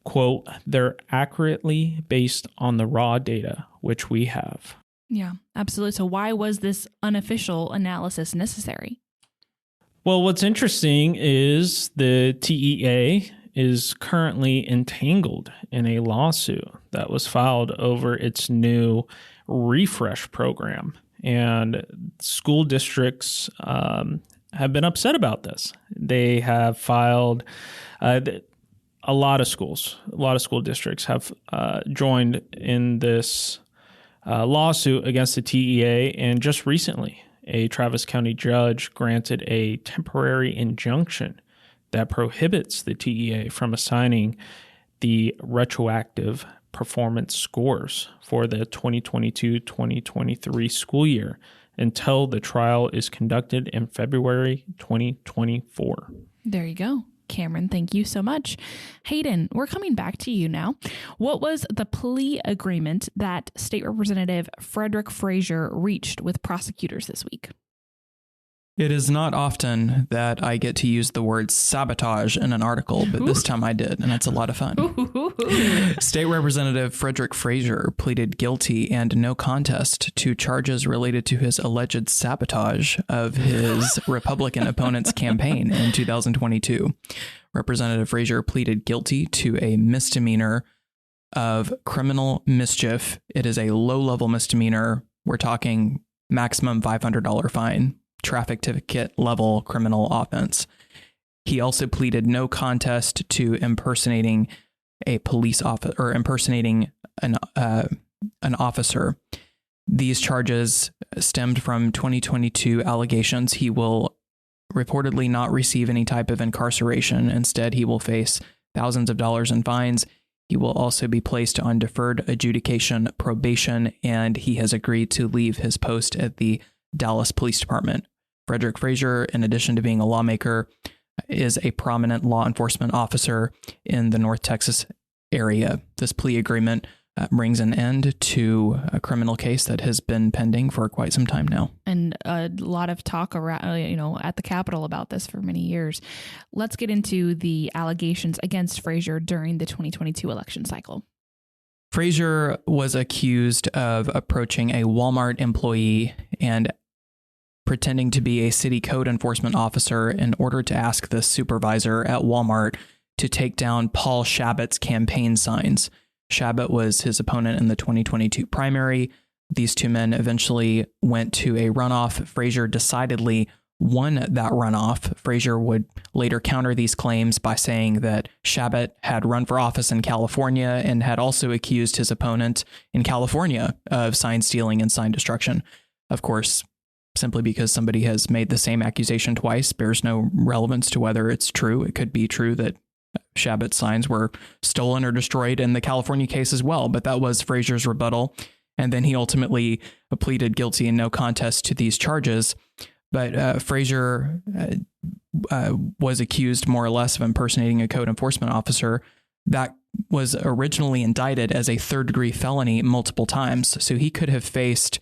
quote, they're accurately based on the raw data, which we have. Yeah, absolutely. So why was this unofficial analysis necessary? Well, what's interesting is the TEA is currently entangled in a lawsuit that was filed over its new refresh program. And school districts have been upset about this. They have filed, a lot of school districts have joined in this lawsuit against the TEA, and just recently, a Travis County judge granted a temporary injunction that prohibits the TEA from assigning the retroactive performance scores for the 2022-2023 school year until the trial is conducted in February 2024. There you go. Cameron, thank you so much. Hayden, we're coming back to you now. What was the plea agreement that State Representative Frederick Frazier reached with prosecutors this week? It is not often that I get to use the word sabotage in an article, but this time I did, and it's a lot of fun. State Representative Frederick Frazier pleaded guilty and no contest to charges related to his alleged sabotage of his Republican opponent's campaign in 2022. Representative Frazier pleaded guilty to a misdemeanor of criminal mischief. It is a low-level misdemeanor. We're talking maximum $500 fine. Traffic ticket level criminal offense. He also pleaded no contest to impersonating a police officer or impersonating an officer. These charges stemmed from 2022 allegations. He will reportedly not receive any type of incarceration. Instead, he will face thousands of dollars in fines. He will also be placed on deferred adjudication probation, and he has agreed to leave his post at the Dallas Police Department. Frederick Frazier, in addition to being a lawmaker, is a prominent law enforcement officer in the North Texas area. This plea agreement brings an end to a criminal case that has been pending for quite some time now. And a lot of talk around, at the Capitol about this for many years. Let's get into the allegations against Frazier during the 2022 election cycle. Frazier was accused of approaching a Walmart employee and pretending to be a city code enforcement officer in order to ask the supervisor at Walmart to take down Paul Shabbat's campaign signs. Shabbat was his opponent in the 2022 primary. These two men eventually went to a runoff. Frazier decidedly won that runoff. Frazier would later counter these claims by saying that Shabbat had run for office in California and had also accused his opponent in California of sign stealing and sign destruction. Of course, simply because somebody has made the same accusation twice bears no relevance to whether it's true. It could be true that Shabbat's signs were stolen or destroyed in the California case as well, but that was Frazier's rebuttal. And then he ultimately pleaded guilty in no contest to these charges. But Frazier was accused more or less of impersonating a code enforcement officer. That was originally indicted as a third-degree felony multiple times. So he could have faced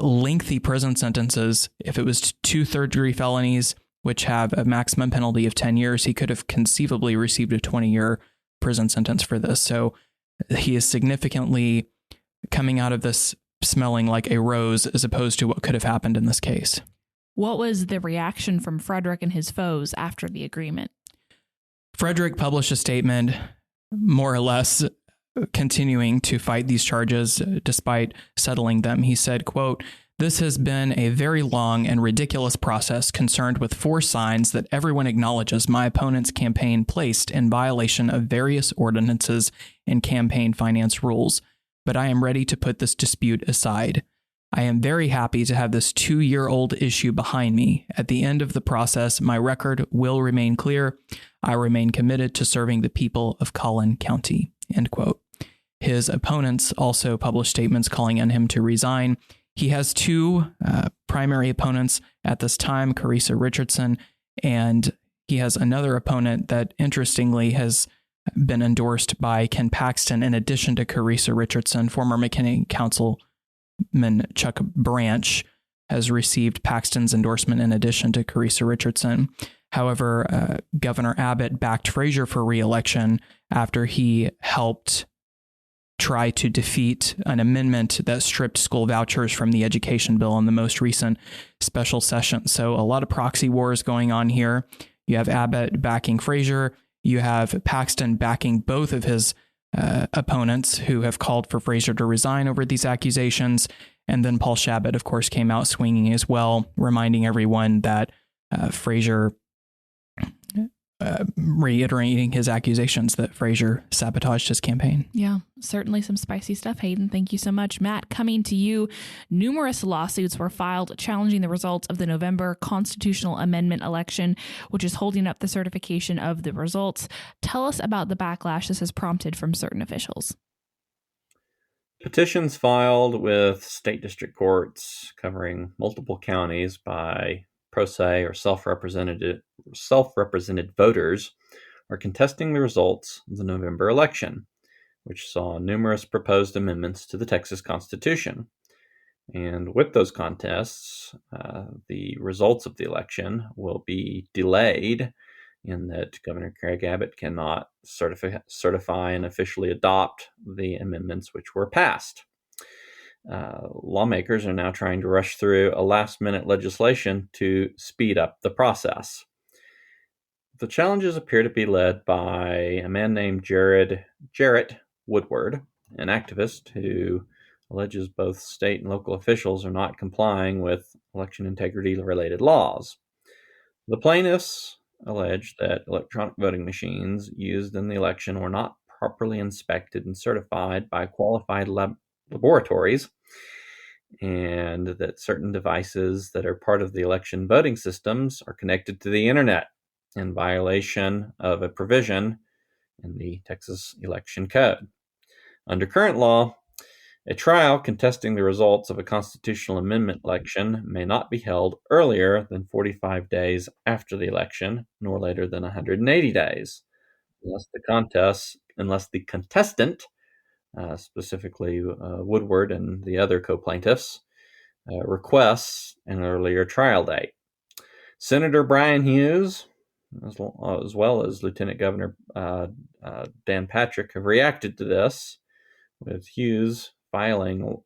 lengthy prison sentences. If it was 2 third-degree felonies, which have a maximum penalty of 10 years, he could have conceivably received a 20-year prison sentence for this. So he is significantly coming out of this smelling like a rose as opposed to what could have happened in this case. What was the reaction from Frederick and his foes after the agreement? Frederick published a statement more or less continuing to fight these charges despite settling them. He said, quote, "This has been a very long and ridiculous process concerned with 4 signs that everyone acknowledges my opponent's campaign placed in violation of various ordinances and campaign finance rules. But I am ready to put this dispute aside. I am very happy to have this 2-year-old issue behind me. At the end of the process, my record will remain clear. I remain committed to serving the people of Collin County." End quote. His opponents also published statements calling on him to resign. He has 2 primary opponents at this time, Carissa Richardson, and he has another opponent that interestingly has been endorsed by Ken Paxton in addition to Carissa Richardson. Former McKinney Councilman Chuck Branch has received Paxton's endorsement in addition to Carissa Richardson. However, Governor Abbott backed Frazier for re-election after he helped try to defeat an amendment that stripped school vouchers from the education bill in the most recent special session. So a lot of proxy wars going on here. You have Abbott backing Frazier. You have Paxton backing both of his opponents who have called for Frazier to resign over these accusations. And then Paul Shabbat, of course, came out swinging as well, reminding everyone that Frazier, reiterating his accusations that Frazier sabotaged his campaign. Yeah, certainly some spicy stuff, Hayden. Thank you so much. Matt, coming to you, numerous lawsuits were filed challenging the results of the November constitutional amendment election, which is holding up the certification of the results. Tell us about the backlash this has prompted from certain officials. Petitions filed with state district courts covering multiple counties by pro se or self-represented voters are contesting the results of the November election, which saw numerous proposed amendments to the Texas Constitution. And with those contests, the results of the election will be delayed in that Governor Craig Abbott cannot certify and officially adopt the amendments which were passed. Lawmakers are now trying to rush through a last-minute legislation to speed up the process. The challenges appear to be led by a man named Jarrett Woodward, an activist who alleges both state and local officials are not complying with election integrity-related laws. The plaintiffs allege that electronic voting machines used in the election were not properly inspected and certified by qualified laboratories, and that certain devices that are part of the election voting systems are connected to the internet in violation of a provision in the Texas Election Code. Under current law, a trial contesting the results of a constitutional amendment election may not be held earlier than 45 days after the election, nor later than 180 days, unless the contestant, specifically Woodward and the other co-plaintiffs, requests an earlier trial date. Senator Brian Hughes, as well as Lieutenant Governor Dan Patrick, have reacted to this, with Hughes filing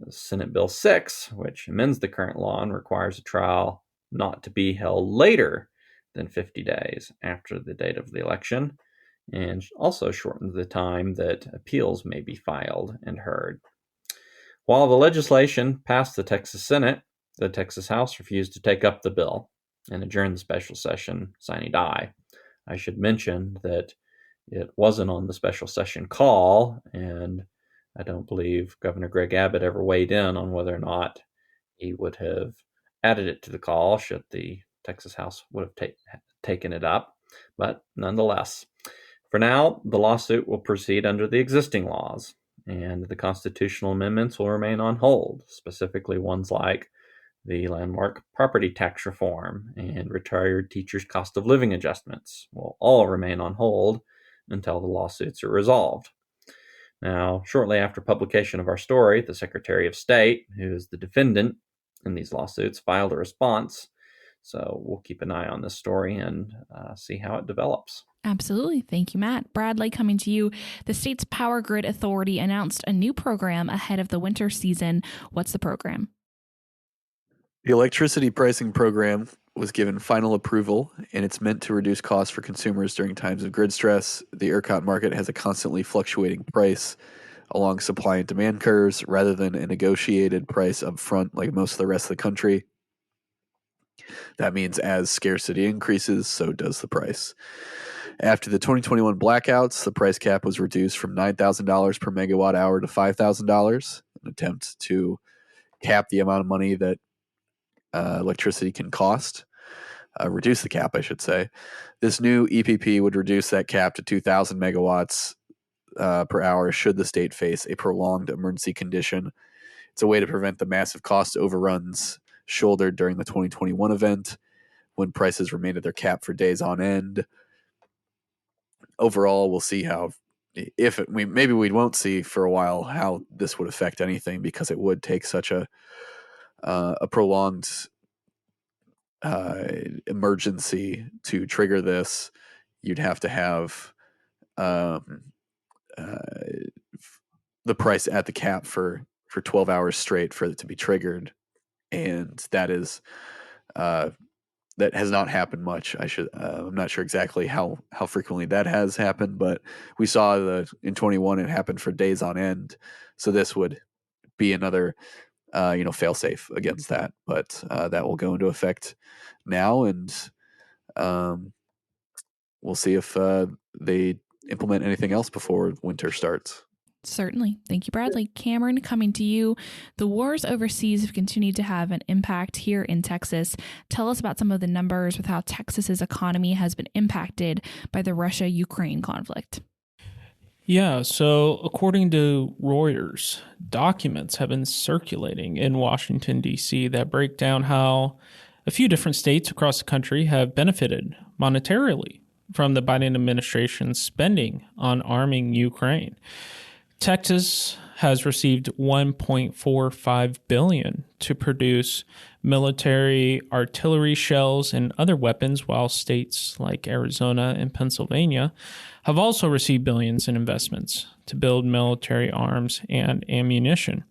Senate Bill 6, which amends the current law and requires a trial not to be held later than 50 days after the date of the election, and also shortens the time that appeals may be filed and heard. While the legislation passed the Texas Senate, the Texas House refused to take up the bill and adjourned the special session sine die. I should mention that it wasn't on the special session call, and I don't believe Governor Greg Abbott ever weighed in on whether or not he would have added it to the call should the Texas House would have taken it up. But nonetheless, for now, the lawsuit will proceed under the existing laws, and the constitutional amendments will remain on hold, specifically ones like the landmark property tax reform and retired teachers' cost of living adjustments will all remain on hold until the lawsuits are resolved. Now, shortly after publication of our story, the Secretary of State, who is the defendant in these lawsuits, filed a response. So we'll keep an eye on this story and see how it develops. Absolutely. Thank you, Matt. Bradley, coming to you. The state's Power Grid Authority announced a new program ahead of the winter season. What's the program? The electricity pricing program was given final approval, and it's meant to reduce costs for consumers during times of grid stress. The ERCOT market has a constantly fluctuating price along supply and demand curves rather than a negotiated price up front like most of the rest of the country. That means as scarcity increases, so does the price. After the 2021 blackouts, the price cap was reduced from $9,000 per megawatt hour to $5,000, an attempt to cap the amount of money that electricity can cost. Reduce the cap, I should say. This new EPP would reduce that cap to 2,000 megawatts per hour should the state face a prolonged emergency condition. It's a way to prevent the massive cost overruns shouldered during the 2021 event when prices remained at their cap for days on end. Overall, we'll see how, maybe we won't see for a while how this would affect anything, because it would take such a prolonged emergency to trigger this. You'd have to have the price at the cap for 12 hours straight for it to be triggered, and that has not happened much. I'm not sure exactly how frequently that has happened, but we saw in 21 it happened for days on end. So this would be another fail safe against that, but that will go into effect now, and we'll see if they implement anything else before winter starts. Certainly. Thank you, Bradley. Cameron, coming to you. The wars overseas have continued to have an impact here in Texas. Tell us about some of the numbers with how Texas's economy has been impacted by the Russia-Ukraine conflict. Yeah, so according to Reuters, documents have been circulating in Washington, D.C. that break down how a few different states across the country have benefited monetarily from the Biden administration's spending on arming Ukraine. Texas has received $1.45 billion to produce military artillery shells and other weapons, while states like Arizona and Pennsylvania have also received billions in investments to build military arms and ammunition.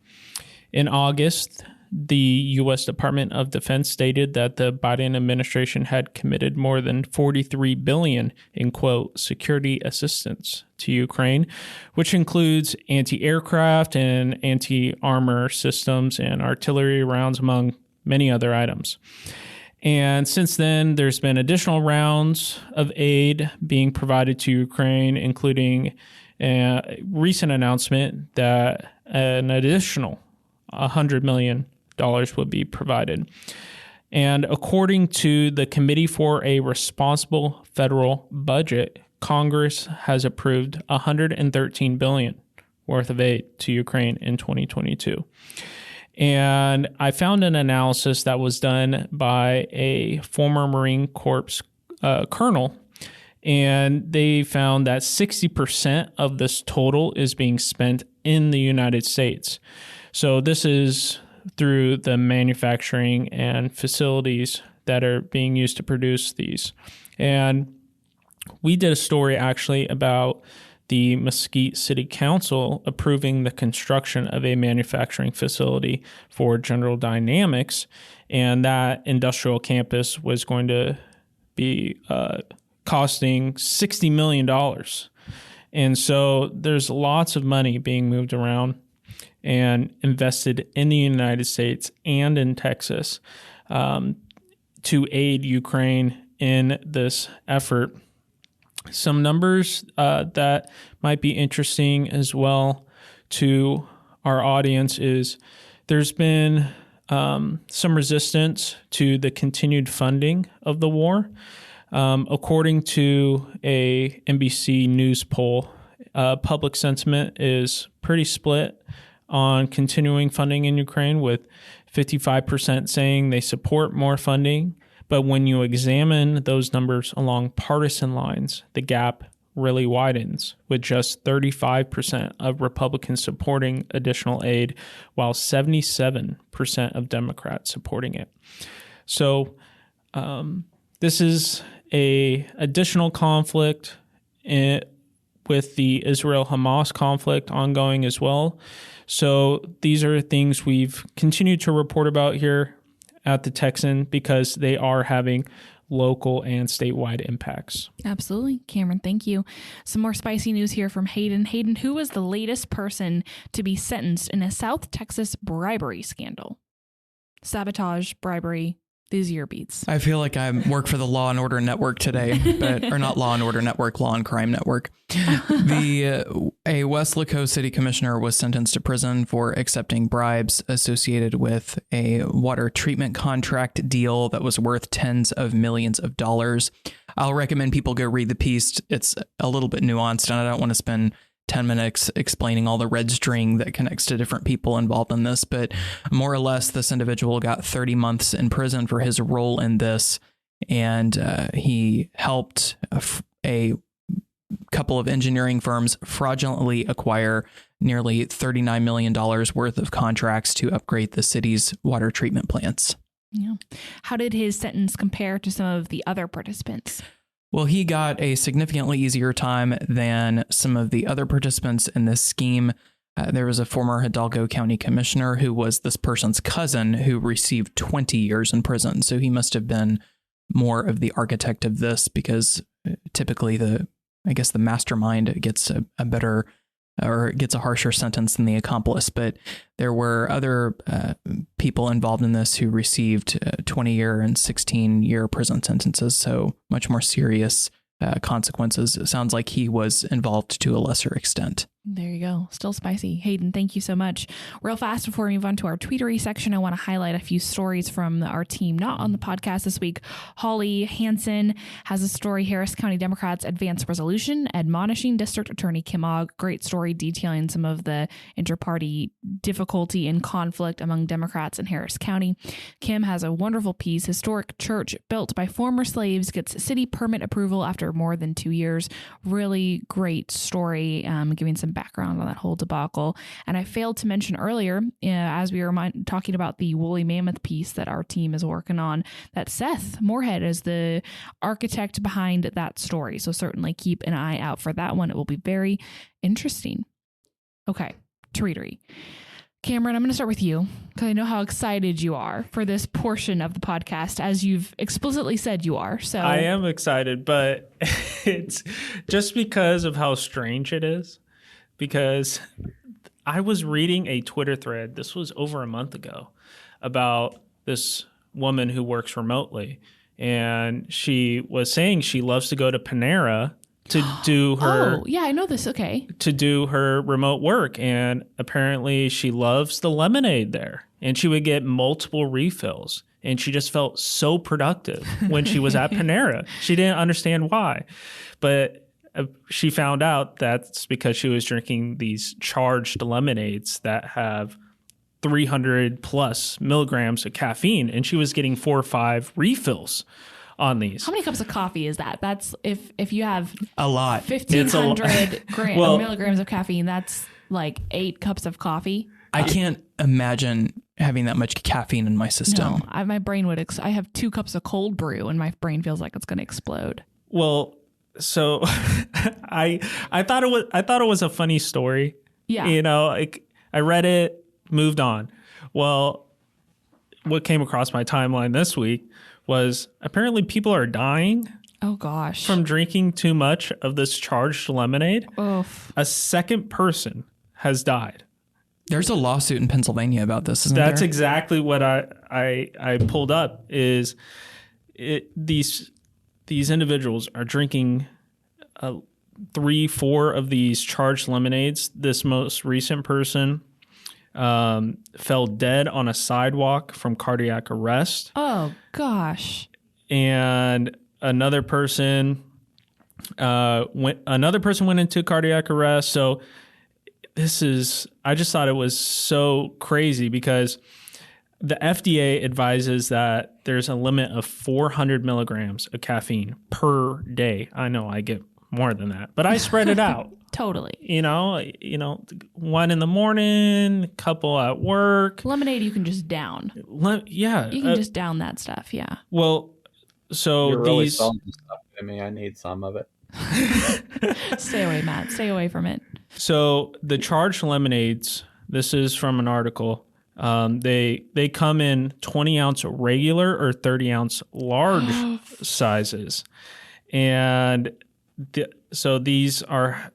In August, the U.S. Department of Defense stated that the Biden administration had committed more than $43 billion in, quote, security assistance to Ukraine, which includes anti-aircraft and anti-armor systems and artillery rounds, among many other items. And since then, there's been additional rounds of aid being provided to Ukraine, including a recent announcement that an additional $100 million would be provided. And according to the Committee for a Responsible Federal Budget, Congress has approved $113 billion worth of aid to Ukraine in 2022. And I found an analysis that was done by a former Marine Corps colonel, and they found that 60% of this total is being spent in the United States. So this is through the manufacturing and facilities that are being used to produce these. And we did a story actually about the Mesquite City Council approving the construction of a manufacturing facility for General Dynamics, and that industrial campus was going to be costing $60 million. And so there's lots of money being moved around and invested in the United States and in Texas to aid Ukraine in this effort. Some numbers that might be interesting as well to our audience is there's been some resistance to the continued funding of the war. According to a NBC News poll, public sentiment is pretty split on continuing funding in Ukraine, with 55% saying they support more funding. But when you examine those numbers along partisan lines, the gap really widens, with just 35% of Republicans supporting additional aid, while 77% of Democrats supporting it. So this is a additional conflict with the Israel-Hamas conflict ongoing as well. So these are things we've continued to report about here at the Texan because they are having local and statewide impacts. Absolutely. Cameron, thank you. Some more spicy news here from Hayden. Hayden, who was the latest person to be sentenced in a South Texas bribery scandal? Sabotage, bribery, these are your beats. I feel like I work for the Law and Order Network today, or not Law and Order Network, Law and Crime Network. A West Laco City Commissioner was sentenced to prison for accepting bribes associated with a water treatment contract deal that was worth tens of millions of dollars. I'll recommend people go read the piece. It's a little bit nuanced, and I don't want to spend 10 minutes explaining all the red string that connects to different people involved in this, but more or less this individual got 30 months in prison for his role in this, and he helped a couple of engineering firms fraudulently acquire nearly $39 million worth of contracts to upgrade the city's water treatment plants. Yeah. How did his sentence compare to some of the other participants? Well, he got a significantly easier time than some of the other participants in this scheme. There was a former Hidalgo County commissioner who was this person's cousin who received 20 years in prison. So he must have been more of the architect of this, because typically the mastermind gets a better or gets a harsher sentence than the accomplice. But there were other people involved in this who received 20-year and 16-year prison sentences, so much more serious consequences. It sounds like he was involved to a lesser extent. There you go. Still spicy. Hayden, thank you so much. Real fast before we move on to our tweetery section, I want to highlight a few stories from our team not on the podcast this week. Holly Hansen has a story, Harris County Democrats advance resolution admonishing District Attorney Kim Ogg. Great story detailing some of the inter-party difficulty and conflict among Democrats in Harris County. Kim has a wonderful piece. Historic church built by former slaves gets city permit approval after more than 2 years. Really great story, giving some background on that whole debacle. And I failed to mention earlier, as we were talking about the woolly mammoth piece that our team is working on, that Seth Moorhead is the architect behind that story. So certainly keep an eye out for that one. It will be very interesting. Okay, tweetery. Cameron, I'm going to start with you because I know how excited you are for this portion of the podcast, as you've explicitly said you are. So I am excited, but it's just because of how strange it is. Because I was reading a Twitter thread, this was over a month ago, about this woman who works remotely. And she was saying she loves to go to Panera to do her... Oh, yeah, I know this. Okay. To do her remote work. And apparently she loves the lemonade there. And she would get multiple refills. And she just felt so productive when she was at Panera. She didn't understand why. But she found out that's because she was drinking these charged lemonades that have 300 plus milligrams of caffeine, and she was getting 4 or 5 refills on these. How many cups of coffee is that? That's if you have a lot, 1,500 milligrams of caffeine, that's like 8 cups of coffee. I can't imagine having that much caffeine in my system. No, my brain would. I have 2 cups of cold brew, and my brain feels like it's going to explode. Well, So I thought it was a funny story. Yeah. You know, like I read it, moved on. Well, what came across my timeline this week was apparently people are dying Oh gosh. from drinking too much of this charged lemonade. Oof. A second person has died. There's a lawsuit in Pennsylvania about this, isn't That's there? exactly what I pulled up. Is these individuals are drinking 3-4 of these charged lemonades. This most recent person fell dead on a sidewalk from cardiac arrest, Oh gosh. and another person went into cardiac arrest. So I just thought it was so crazy because the FDA advises that there's a limit of 400 milligrams of caffeine per day. I know I get more than that, but I spread it out. Totally. You know, one in the morning, couple at work. Lemonade you can just down. Yeah. You can just down that stuff. Yeah. Well, so You're really these. selling this stuff to me. I need some of it. Stay away, Matt. Stay away from it. So the charged lemonades. This is from an article. They come in 20-ounce regular or 30-ounce large sizes, and so these are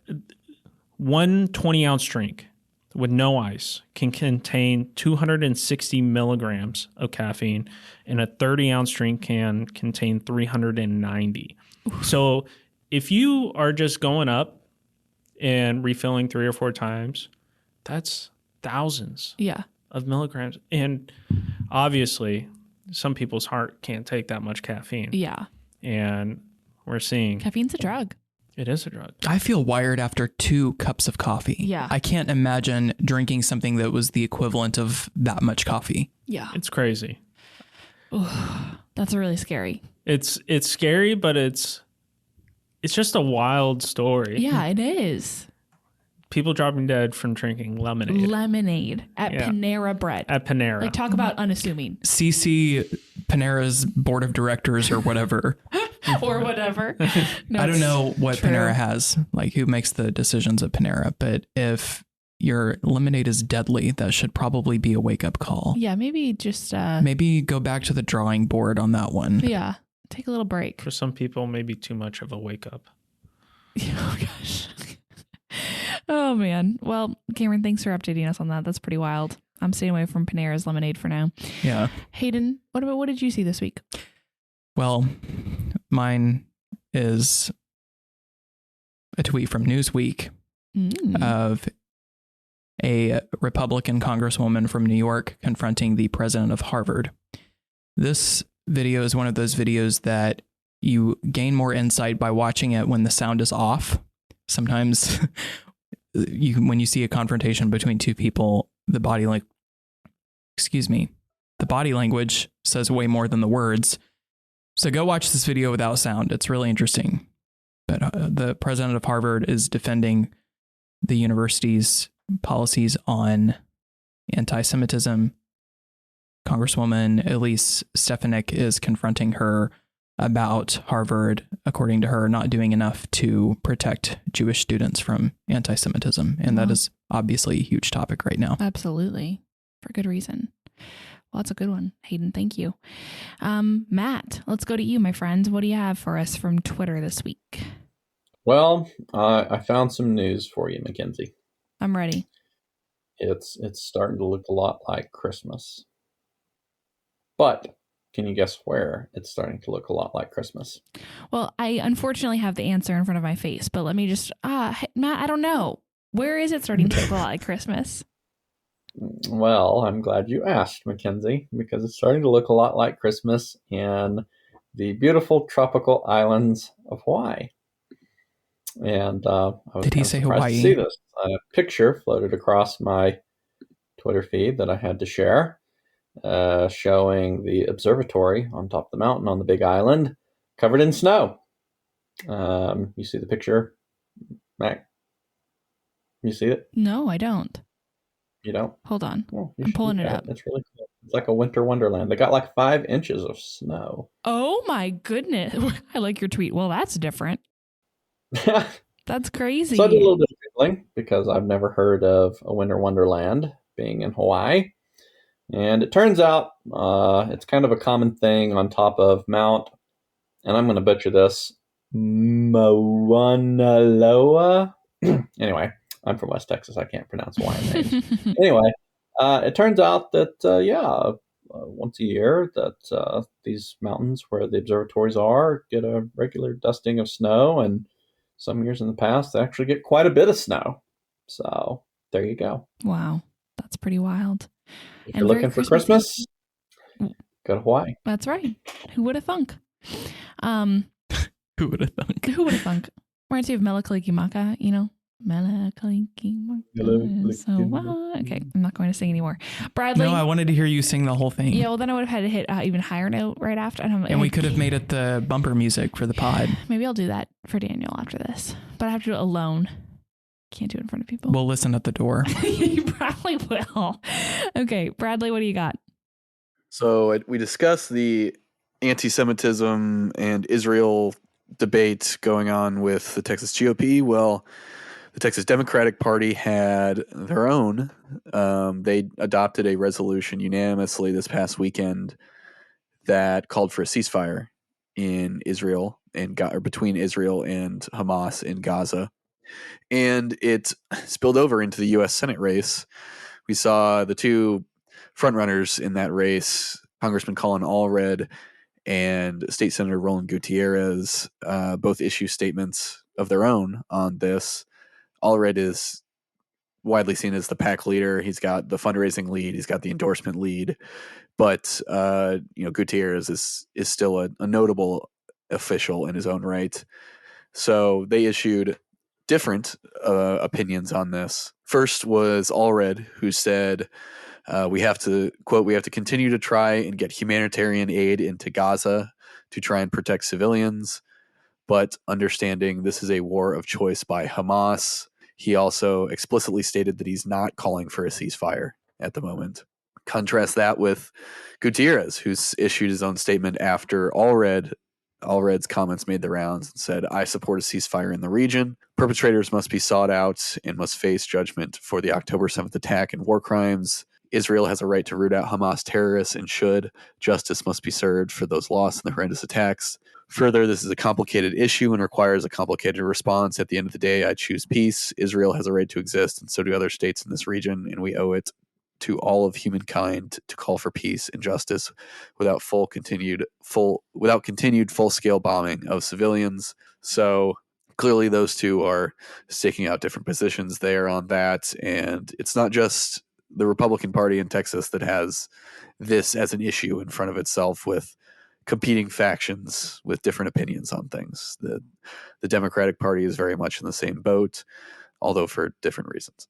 one 20-ounce drink with no ice can contain 260 milligrams of caffeine, and a 30-ounce drink can contain 390. So if you are just going up and refilling 3 or 4 times, that's thousands Yeah. of milligrams. And obviously, some people's heart can't take that much caffeine. Yeah. And we're seeing Caffeine's a drug. it is a drug. I feel wired after 2 cups of coffee. Yeah. I can't imagine drinking something that was the equivalent of that much coffee. Yeah. It's crazy. That's really scary. It's scary, but it's just a wild story. Yeah, it is. People dropping dead from drinking lemonade Lemonade at Yeah. Panera Bread. at Panera. Like, talk about unassuming CC Panera's board of directors or whatever. or whatever. No, I don't know what true. Panera has, like who makes the decisions at Panera, but if your lemonade is deadly, that should probably be a wake-up call. Yeah, maybe just Maybe go back to the drawing board on that one. yeah, take a little break. For some people, maybe too much of a wake up. Oh gosh. Oh man. Well, Cameron, thanks for updating us on that. That's pretty wild. I'm staying away from Panera's lemonade for now. Yeah. Hayden, what did you see this week? Well, mine is a tweet from Newsweek of a Republican congresswoman from New York confronting the president of Harvard. This video is one of those videos that you gain more insight by watching it when the sound is off. Sometimes when you see a confrontation between 2 people, the body language says way more than the words. So go watch this video without sound. It's really interesting. But the president of Harvard is defending the university's policies on anti-Semitism. Congresswoman Elise Stefanik is confronting her about Harvard, according to her, not doing enough to protect Jewish students from anti-Semitism. And that is obviously a huge topic right now. Absolutely. For good reason. Well, that's a good one, Hayden. Thank you. Matt, let's go to you, my friend. What do you have for us from Twitter this week? Well, I found some news for you, Mackenzie. I'm ready. It's starting to look a lot like Christmas. But can you guess where it's starting to look a lot like Christmas? Well, I unfortunately have the answer in front of my face, but let me just, Matt, I don't know. Where is it starting to look a lot like Christmas? Well, I'm glad you asked, Mackenzie, because it's starting to look a lot like Christmas in the beautiful tropical islands of Hawaii. And I was Did he say surprised Hawaii? to see this. A picture floated across my Twitter feed that I had to share, showing the observatory on top of the mountain on the Big Island, covered in snow. You see the picture, Mac? You see it? No, I don't. You don't? Hold on. Well, you I'm should pulling look it at up. It's really cool. It's like a winter wonderland. They got like 5 inches of snow. Oh my goodness. I like your tweet. Well, that's different. That's crazy. So I did a little bit of Googling because I've never heard of a winter wonderland being in Hawaii. And it turns out it's kind of a common thing on top of Mount, and I'm going to butcher this, Mauna Loa. Anyway, I'm from West Texas. I can't pronounce Hawaiian names. Anyway, it turns out that, once a year that these mountains where the observatories are get a regular dusting of snow, and some years in the past they actually get quite a bit of snow. So there you go. Wow. That's pretty wild. If And you're very looking for Christmassy. Christmas, go to Hawaii. That's right. Who would have thunk? Who would have thunk? Who would have thunk? Reminds me of Mele Kalikimaka, you know? Mele Kalikimaka. So what? Okay, I'm not going to sing anymore. Bradley. No, I wanted to hear you sing the whole thing. Yeah, well, then I would have had to hit even higher note right after. And we could have made it the bumper music for the pod. Maybe I'll do that for Daniel after this. But I have to do it alone. Can't do it in front of people. We'll listen at the door. You probably will. Okay, Bradley, what do you got? So we discussed the anti-Semitism and Israel debate going on with the Texas GOP. Well, the Texas Democratic Party had their own. They adopted a resolution unanimously this past weekend that called for a ceasefire in Israel or between Israel and Hamas in Gaza. And it spilled over into the U.S. Senate race. We saw the two frontrunners in that race, Congressman Colin Allred and State Senator Roland Gutierrez, both issue statements of their own on this. Allred is widely seen as the PAC leader. He's got the fundraising lead. He's got the endorsement lead. But Gutierrez is still a notable official in his own right. So they issued different opinions on this. First was Allred, who said, we have to continue to try and get humanitarian aid into Gaza to try and protect civilians, but understanding this is a war of choice by Hamas. He also explicitly stated that he's not calling for a ceasefire at the moment. Contrast that with Gutierrez, who's issued his own statement after Allred's comments made the rounds and said, I support a ceasefire in the region. Perpetrators must be sought out and must face judgment for the October 7th attack and war crimes. Israel has a right to root out Hamas terrorists and should. Justice must be served for those lost in the horrendous attacks. Further, this is a complicated issue and requires a complicated response. At the end of the day, I choose peace. Israel has a right to exist, and so do other states in this region, and we owe it to all of humankind to call for peace and justice without continued full-scale bombing of civilians. So clearly those two are staking out different positions there on that, and it's not just the Republican Party in Texas that has this as an issue in front of itself with competing factions with different opinions on things. The Democratic Party is very much in the same boat, although for different reasons.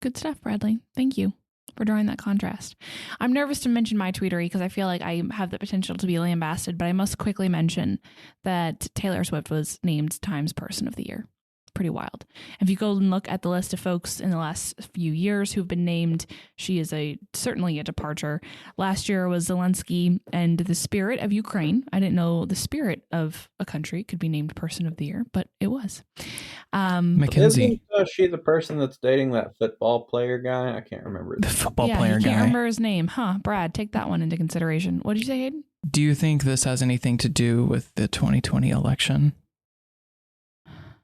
Good stuff, Bradley. Thank you for drawing that contrast. I'm nervous to mention my tweetery because I feel like I have the potential to be lambasted, but I must quickly mention that Taylor Swift was named Times Person of the Year. Pretty wild. If you go and look at the list of folks in the last few years who've been named, she is certainly a departure. Last year was Zelensky and the spirit of Ukraine. I didn't know the spirit of a country could be named Person of the Year, but it was. Mackenzie. Isn't she the person that's dating that football player guy? I can't remember. The football player you guy. Can't remember his name. Brad, take that one into consideration. What did you say, Hayden? Do you think this has anything to do with the 2020 election?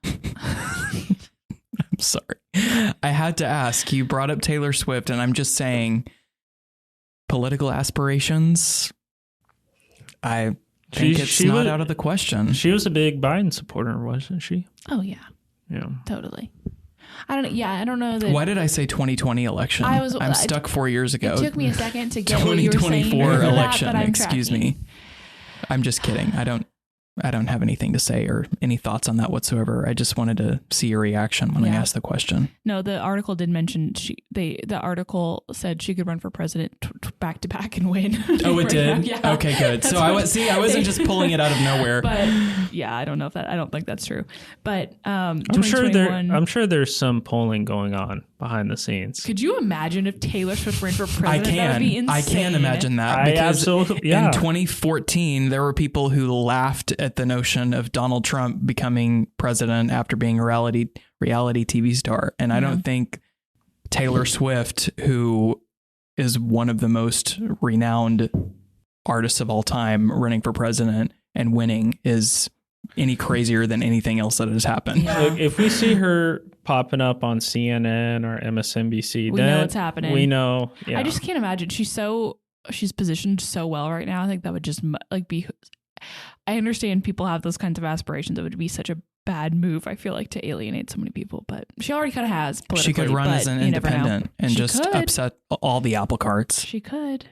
I'm sorry. I had to ask. You brought up Taylor Swift, and I'm just saying, political aspirations, I think it's not out of the question. She was a big Biden supporter, wasn't she? Oh, yeah. Yeah. Totally. I don't know that. Why did I say 2020 election? I'm stuck 4 years ago. It took me a second to get what you were saying. 2024 election. That, Excuse me. I'm just kidding. I don't have anything to say or any thoughts on that whatsoever. I just wanted to see your reaction when I asked the question. No, the article did mention the article said she could run for president back to back and win. Oh, it did? Yeah. Okay, good. So I wasn't just pulling it out of nowhere. But yeah, I don't think that's true. But I'm sure there's some polling going on behind the scenes. Could you imagine if Taylor Swift ran for president? That would be insane. I can imagine that. In 2014, there were people who laughed at the notion of Donald Trump becoming president after being a reality TV star. And I don't think Taylor Swift, who is one of the most renowned artists of all time, running for president and winning, is any crazier than anything else that has happened. Yeah. Look, if we see her popping up on CNN or MSNBC, We then know what's happening. We know. Yeah. I just can't imagine. She's positioned so well right now. I think that would just like be. I understand people have those kinds of aspirations. It would be such a bad move, I feel like, to alienate so many people. But she already kind of has politically. She could run as an independent and She just could. upset all the apple carts. She could.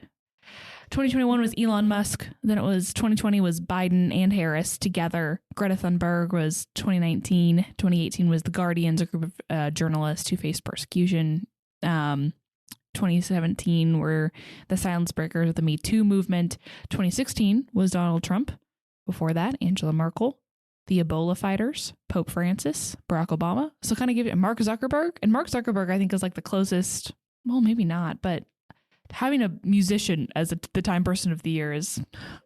2021 was Elon Musk. Then it was 2020 was Biden and Harris together. Greta Thunberg was 2019. 2018 was The Guardians, a group of journalists who faced persecution. 2017 were the silence breakers of the Me Too movement. 2016 was Donald Trump. Before that, Angela Merkel, the Ebola fighters, Pope Francis, Barack Obama. So kind of give it Mark Zuckerberg. And Mark Zuckerberg, I think, is like the closest, well, maybe not, but having a musician as the Time Person of the Year is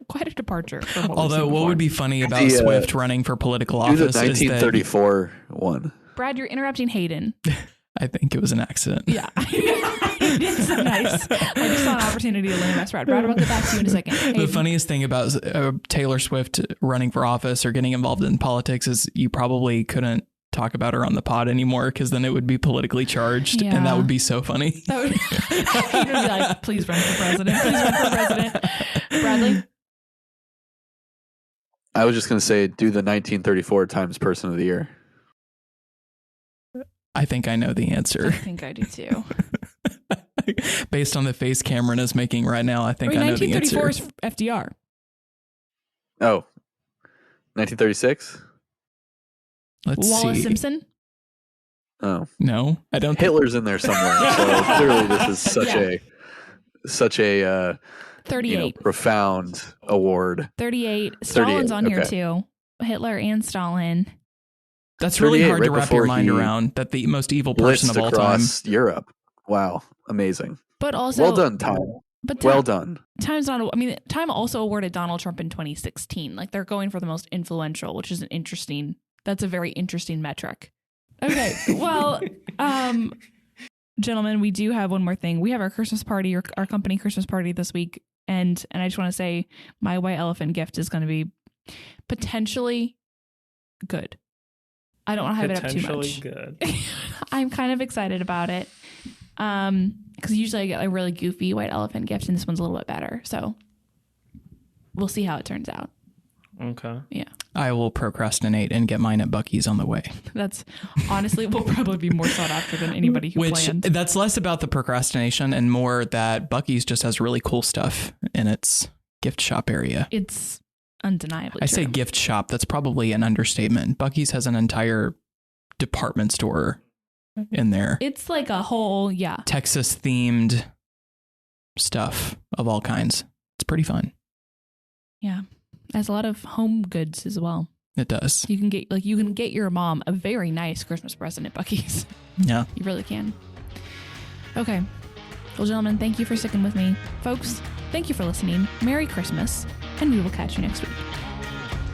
quite a departure from what Although, what would be funny about Swift running for political Do the office is that 1934 one. Brad, you're interrupting Hayden. I think it was an accident. Yeah. It's so nice. I just saw an opportunity to learn about Brad. Brad, I'll get back to you in a second. The Hayden. funniest thing about Taylor Swift running for office or getting involved in politics is you probably couldn't talk about her on the pod anymore because then it would be politically charged, and that would be so funny. That would Hayden would be like, please run for president. Please run for president. Bradley? I was just going to say, do the 1934 Times Person of the Year. I think I know the I answer. think I do too. Based on the face Cameron is making right now, I think I know the answer. 1934 is FDR. Oh, 1936? Let's Wallace see. Simpson? Oh, No, I don't think. Hitler's in there somewhere. So clearly, this is such a 38. profound award. 38. Stalin's on here okay. too. Hitler and Stalin. That's really 38, hard to right wrap your before mind he around, that the most evil person Blitzed of all time. across Europe. Wow, amazing. But also, Well done, Time. But Well done. Time's not. I mean, Time also awarded Donald Trump in 2016. Like they're going for the most influential, which is an interesting. That's a very interesting metric. Okay, well, gentlemen, we do have one more thing. We have our Christmas party, our company Christmas party this week, and I just want to say my white elephant gift is going to be potentially good. I don't want to hype it up too much. Good. I'm kind of excited about it. Because usually I get a really goofy white elephant gift, and this one's a little bit better. So we'll see how it turns out. Okay. Yeah. I will procrastinate and get mine at Buc-ee's on the way. That's honestly will probably be more sought after than anybody who planned. That's less about the procrastination and more that Buc-ee's just has really cool stuff in its gift shop area. It's undeniably I true. say gift shop. That's probably an understatement. Buc-ee's has an entire department store in there. It's like a whole, Texas themed stuff of all kinds. It's pretty fun. Yeah. Has a lot of home goods as well. It does. You can get your mom a very nice Christmas present at Buc-ee's. Yeah. You really can. Okay. Well, gentlemen, thank you for sticking with me. Folks, thank you for listening. Merry Christmas, and we will catch you next week.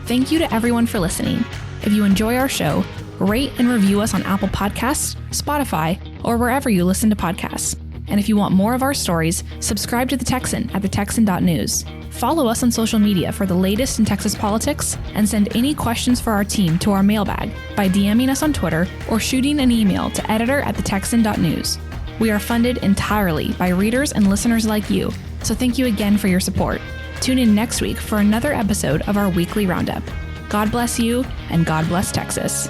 Thank you to everyone for listening. If you enjoy our show, rate and review us on Apple Podcasts, Spotify, or wherever you listen to podcasts. And if you want more of our stories, subscribe to The Texan at thetexan.news. Follow us on social media for the latest in Texas politics, and send any questions for our team to our mailbag by DMing us on Twitter or shooting an email to editor@thetexan.news. We are funded entirely by readers and listeners like you, so thank you again for your support. Tune in next week for another episode of our weekly roundup. God bless you, and God bless Texas.